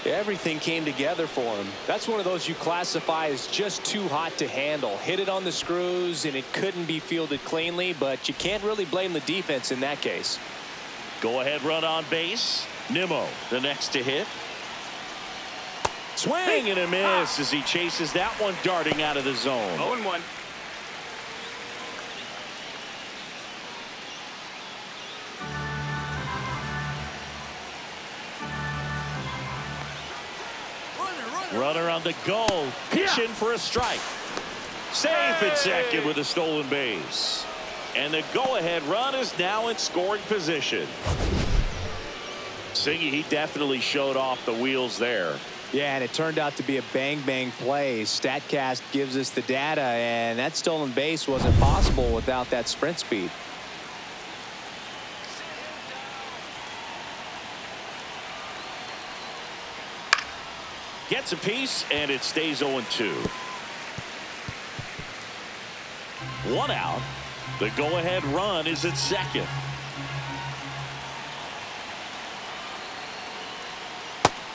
Everything came together for him. That's one of those you classify as just too hot to handle. Hit it on the screws, and it couldn't be fielded cleanly, but you can't really blame the defense in that case. Go ahead run on base. Nimmo the next to hit. Swing and a miss as he chases that one darting out of the zone. 0-1. Runner on the go. Pitching for a strike. Safe at second with a stolen base. And the go-ahead run is now in scoring position. Singy, he definitely showed off the wheels there. Yeah, and it turned out to be a bang-bang play. StatCast gives us the data, and that stolen base wasn't possible without that sprint speed. Gets a piece, and it stays 0-2. 1 out. The go-ahead run is at second.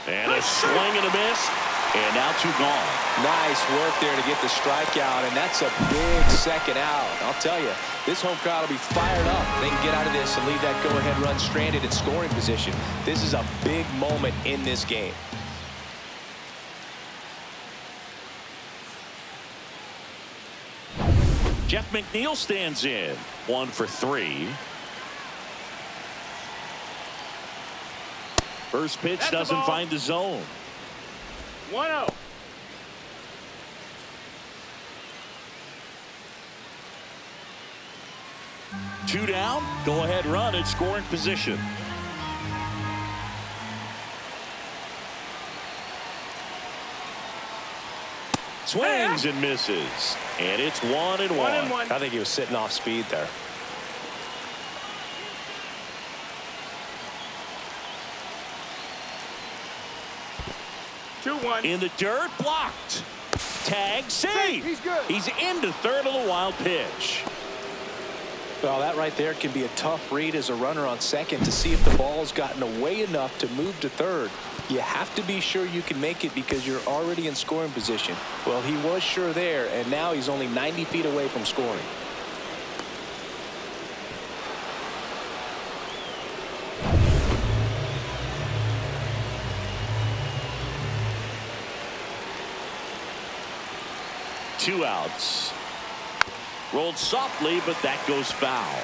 And a swing and a miss. And now 2 gone. Nice work there to get the strikeout, and that's a big second out. I'll tell you, this home crowd will be fired up. They can get out of this and leave that go-ahead run stranded in scoring position. This is a big moment in this game. Jeff McNeil stands in. 1 for 3. First pitch That's the doesn't ball. find the zone. 1-0. Two down. Go ahead run in scoring position. Swings and misses. And it's 1-1. 1-1. I think he was sitting off speed there. In the dirt, blocked. Tag, safe. He's good. He's into third on the wild pitch. Well, that right there can be a tough read as a runner on second to see if the ball's gotten away enough to move to third. You have to be sure you can make it because you're already in scoring position. Well, he was sure there, and now he's only 90 feet away from scoring. Two outs. Rolled softly, but that goes foul.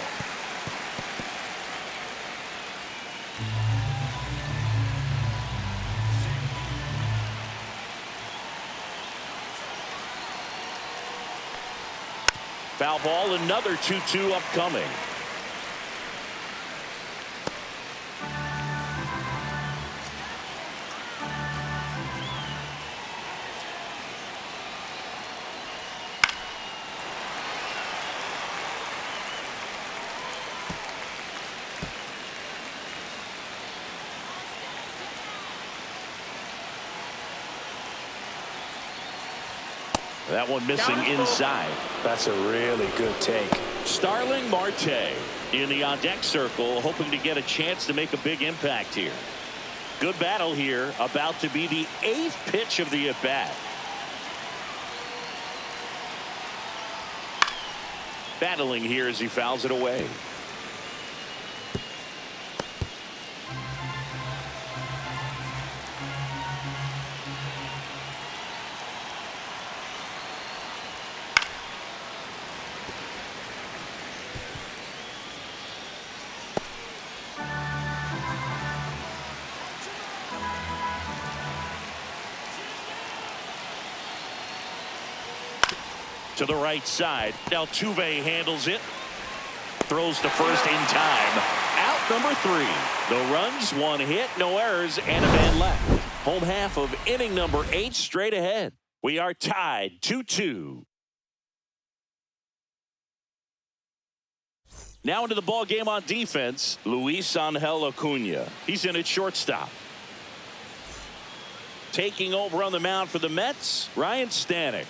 Foul ball, another 2-2 upcoming. That one missing inside. That's a really good take. Starling Marte in the on-deck circle, hoping to get a chance to make a big impact here. Good battle here, about to be the 8th pitch of the at-bat. Battling here as he fouls it away. To the right side. Now Altuve handles it. Throws to first in time. Out number 3. No runs, 1 hit, no errors, and a man left. Home half of inning number 8 straight ahead. We are tied 2-2. Now into the ball game on defense, Luis Angel Acuna. He's in at shortstop. Taking over on the mound for the Mets, Ryan Stanek.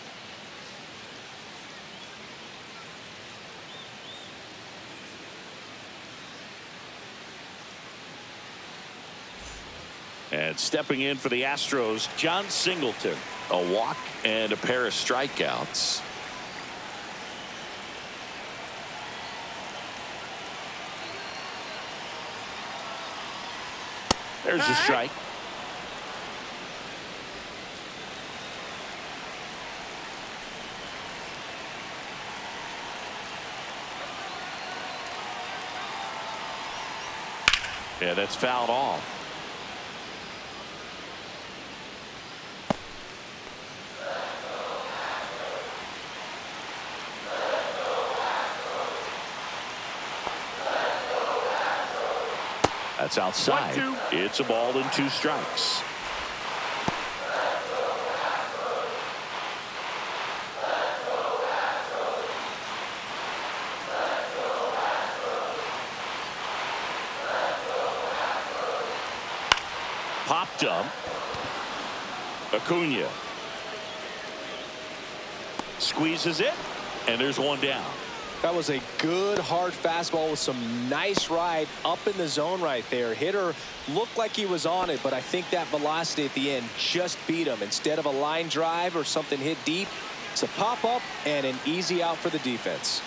And stepping in for the Astros, John Singleton. A walk and a pair of strikeouts. There's the strike. Yeah, that's fouled off. That's outside. 1-2. It's a ball and 2 strikes. Popped up. Acuna squeezes it, and there's 1 down. That was a good hard fastball with some nice ride up in the zone right there. Hitter looked like he was on it, but I think that velocity at the end just beat him. Instead of a line drive or something hit deep, it's a pop up and an easy out for the defense.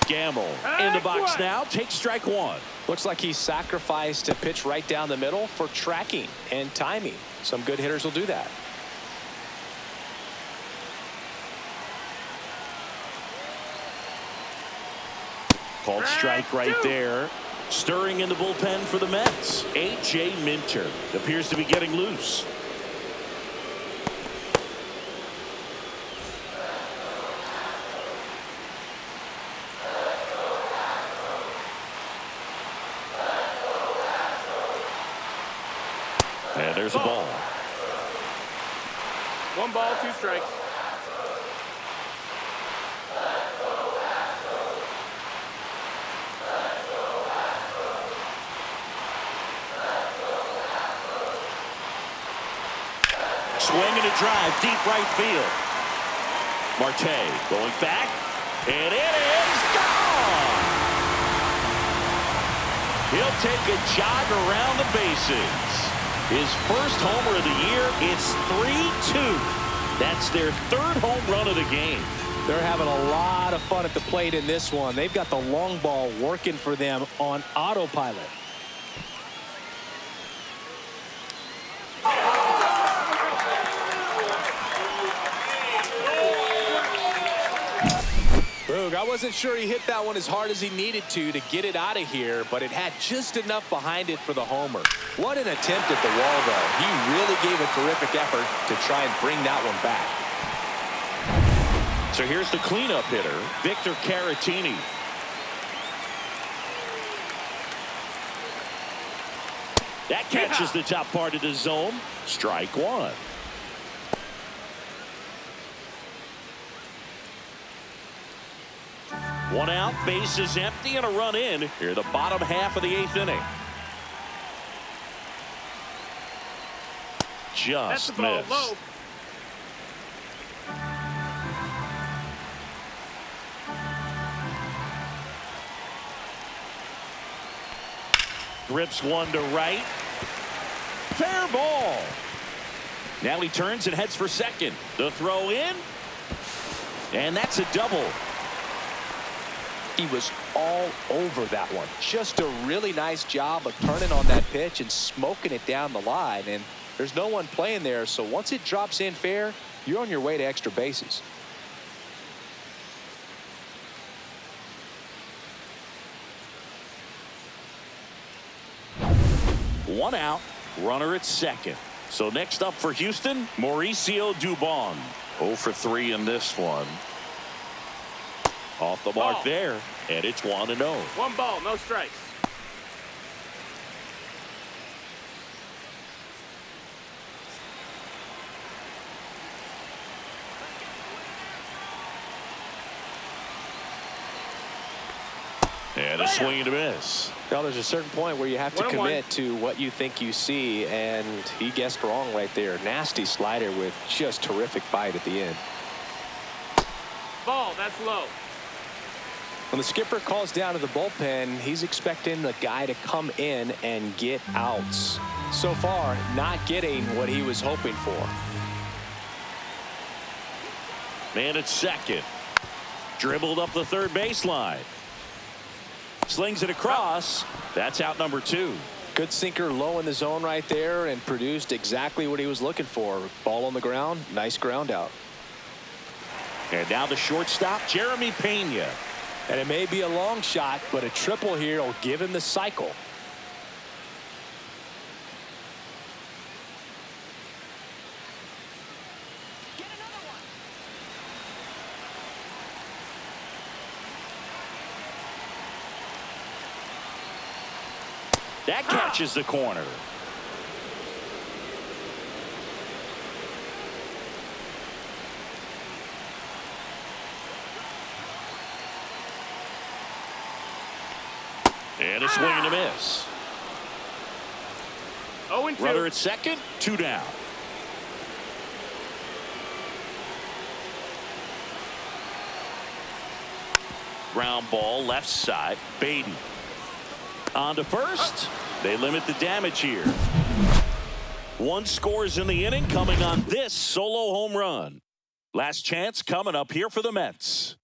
Gamble in the box now. Takes strike one. Looks like he sacrificed a pitch right down the middle for tracking and timing. Some good hitters will do that. Called strike right there. Stirring in the bullpen for the Mets. A.J. Minter appears to be getting loose. And there's a ball. 1 ball, 2 strikes. Swinging a drive deep right field. Marte going back, and it is gone. He'll take a jog around the bases. His first homer of the year. It's 3-2. That's their 3rd home run of the game. They're having a lot of fun at the plate in this one. They've got the long ball working for them on autopilot. I wasn't sure he hit that one as hard as he needed to get it out of here, but it had just enough behind it for the homer. What an attempt at the wall, though. He really gave a terrific effort to try and bring that one back. So here's the cleanup hitter, Victor Caratini. That catches the top part of the zone. Strike one. One out, base is empty, and a run in here, the bottom half of the 8th inning. Just missed. Low. Grips one to right. Fair ball. Now he turns and heads for second. The throw in. And that's a double. He was all over that one. Just a really nice job of turning on that pitch and smoking it down the line. And there's no one playing there, so once it drops in fair, you're on your way to extra bases. One out, runner at second. So next up for Houston, Mauricio Dubon. 0 for 3 in this one. Off the mark there, and it's 1-0. 1 ball, no strikes. And a swing and a miss. Well, there's a certain point where you have to commit to what you think you see, and he guessed wrong right there. Nasty slider with just terrific bite at the end. Ball, that's low. When the skipper calls down to the bullpen, he's expecting the guy to come in and get outs. So far, not getting what he was hoping for. Man at second. Dribbled up the third baseline. Slings it across. That's out number 2. Good sinker low in the zone right there and produced exactly what he was looking for. Ball on the ground. Nice ground out. And now the shortstop, Jeremy Pena. And it may be a long shot, but a triple here will give him the cycle. Get another one. That catches the corner. And a swing and a miss. 0-2. Runner at second, 2 down. Ground ball left side. Beatty on to first. They limit the damage here. One scores in the inning coming on this solo home run. Last chance coming up here for the Mets.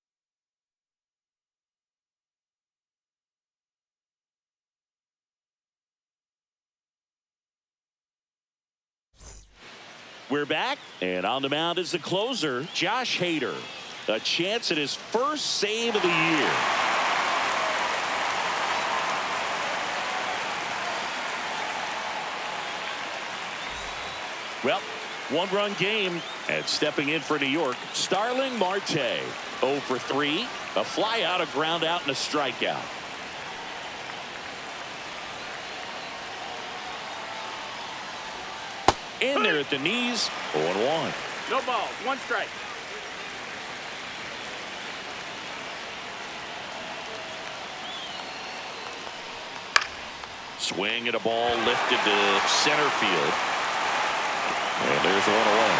We're back, and on the mound is the closer, Josh Hader. A chance at his first save of the year. Well, one-run game, and stepping in for New York, Starling Marte. 0 for 3, a fly out, a ground out, and a strikeout. In there at the knees, 0-1. No balls, 1 strike. Swing at a ball lifted to center field. And there's one away.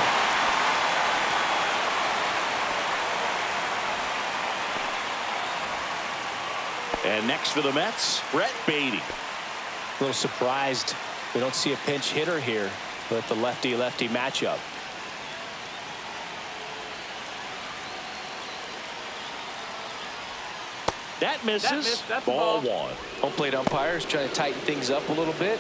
And next for the Mets, Brett Beatty. A little surprised we don't see a pinch hitter here with the lefty-lefty matchup. That misses. That's ball a ball. 1. Home plate umpires trying to tighten things up a little bit.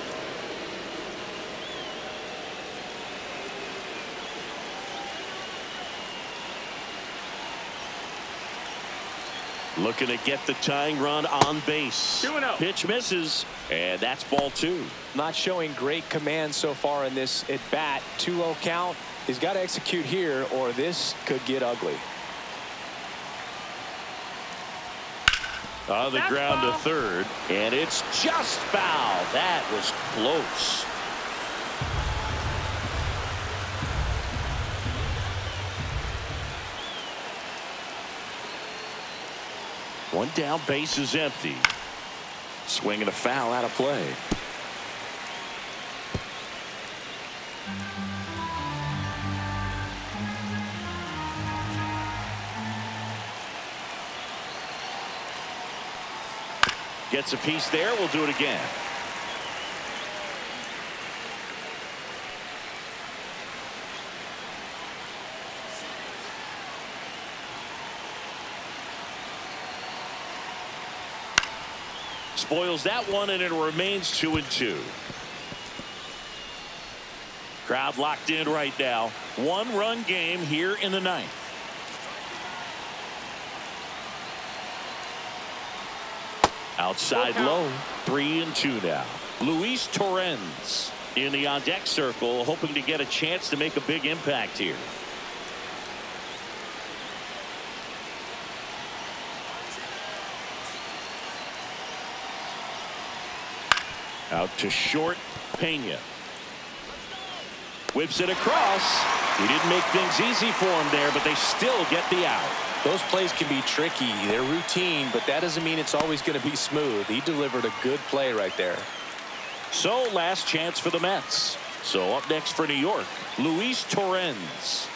Looking to get the tying run on base. 2-0. Pitch misses, and that's ball 2. Not showing great command so far in this at bat. 2-0 count. He's got to execute here, or this could get ugly. On the That's ground foul. to third, and it's just foul. That was close. One down, base is empty. Swing and a foul out of play. Gets a piece there. We'll do it again. Spoils that one, and it remains 2-2. Crowd locked in right now. One-run game here in the 9th. Outside low, 3-2 now. Luis Torrens in the on-deck circle, hoping to get a chance to make a big impact here. Out to short, Pena. Whips it across. He didn't make things easy for him there, but they still get the out. Those plays can be tricky. They're routine, but that doesn't mean it's always going to be smooth. He delivered a good play right there. So last chance for the Mets. So up next for New York, Luis Torrens.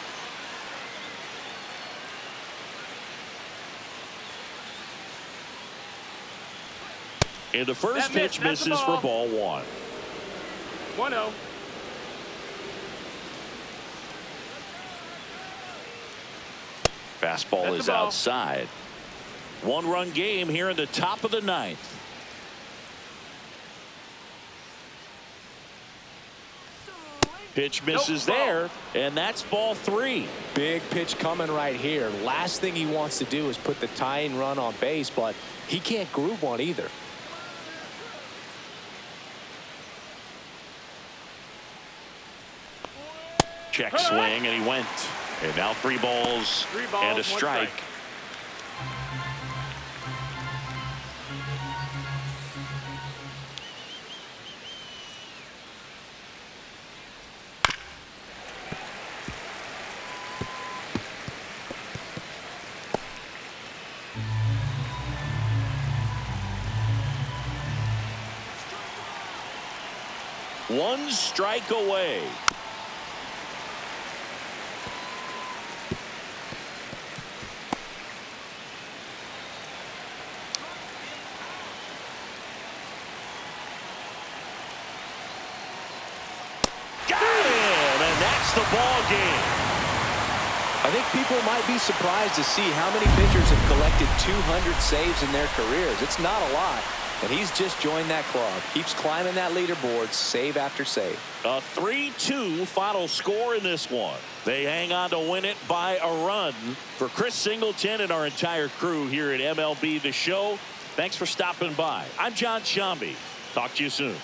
And the first pitch misses for ball 1. 1-0. Fastball is outside. One-run game here in the top of the 9th. Pitch misses there, and that's ball 3. Big pitch coming right here. Last thing he wants to do is put the tying run on base, but he can't groove one either. Check swing, and he went. And now 3 balls, and a 1 strike. One strike away. ball game. I think people might be surprised to see how many pitchers have collected 200 saves in their careers. It's not a lot. And he's just joined that club. Keeps climbing that leaderboard, save after save. A 3-2 final score in this one. They hang on to win it by a run. For Chris Singleton and our entire crew here at MLB The Show, thanks for stopping by. I'm John Shambi. Talk to you soon.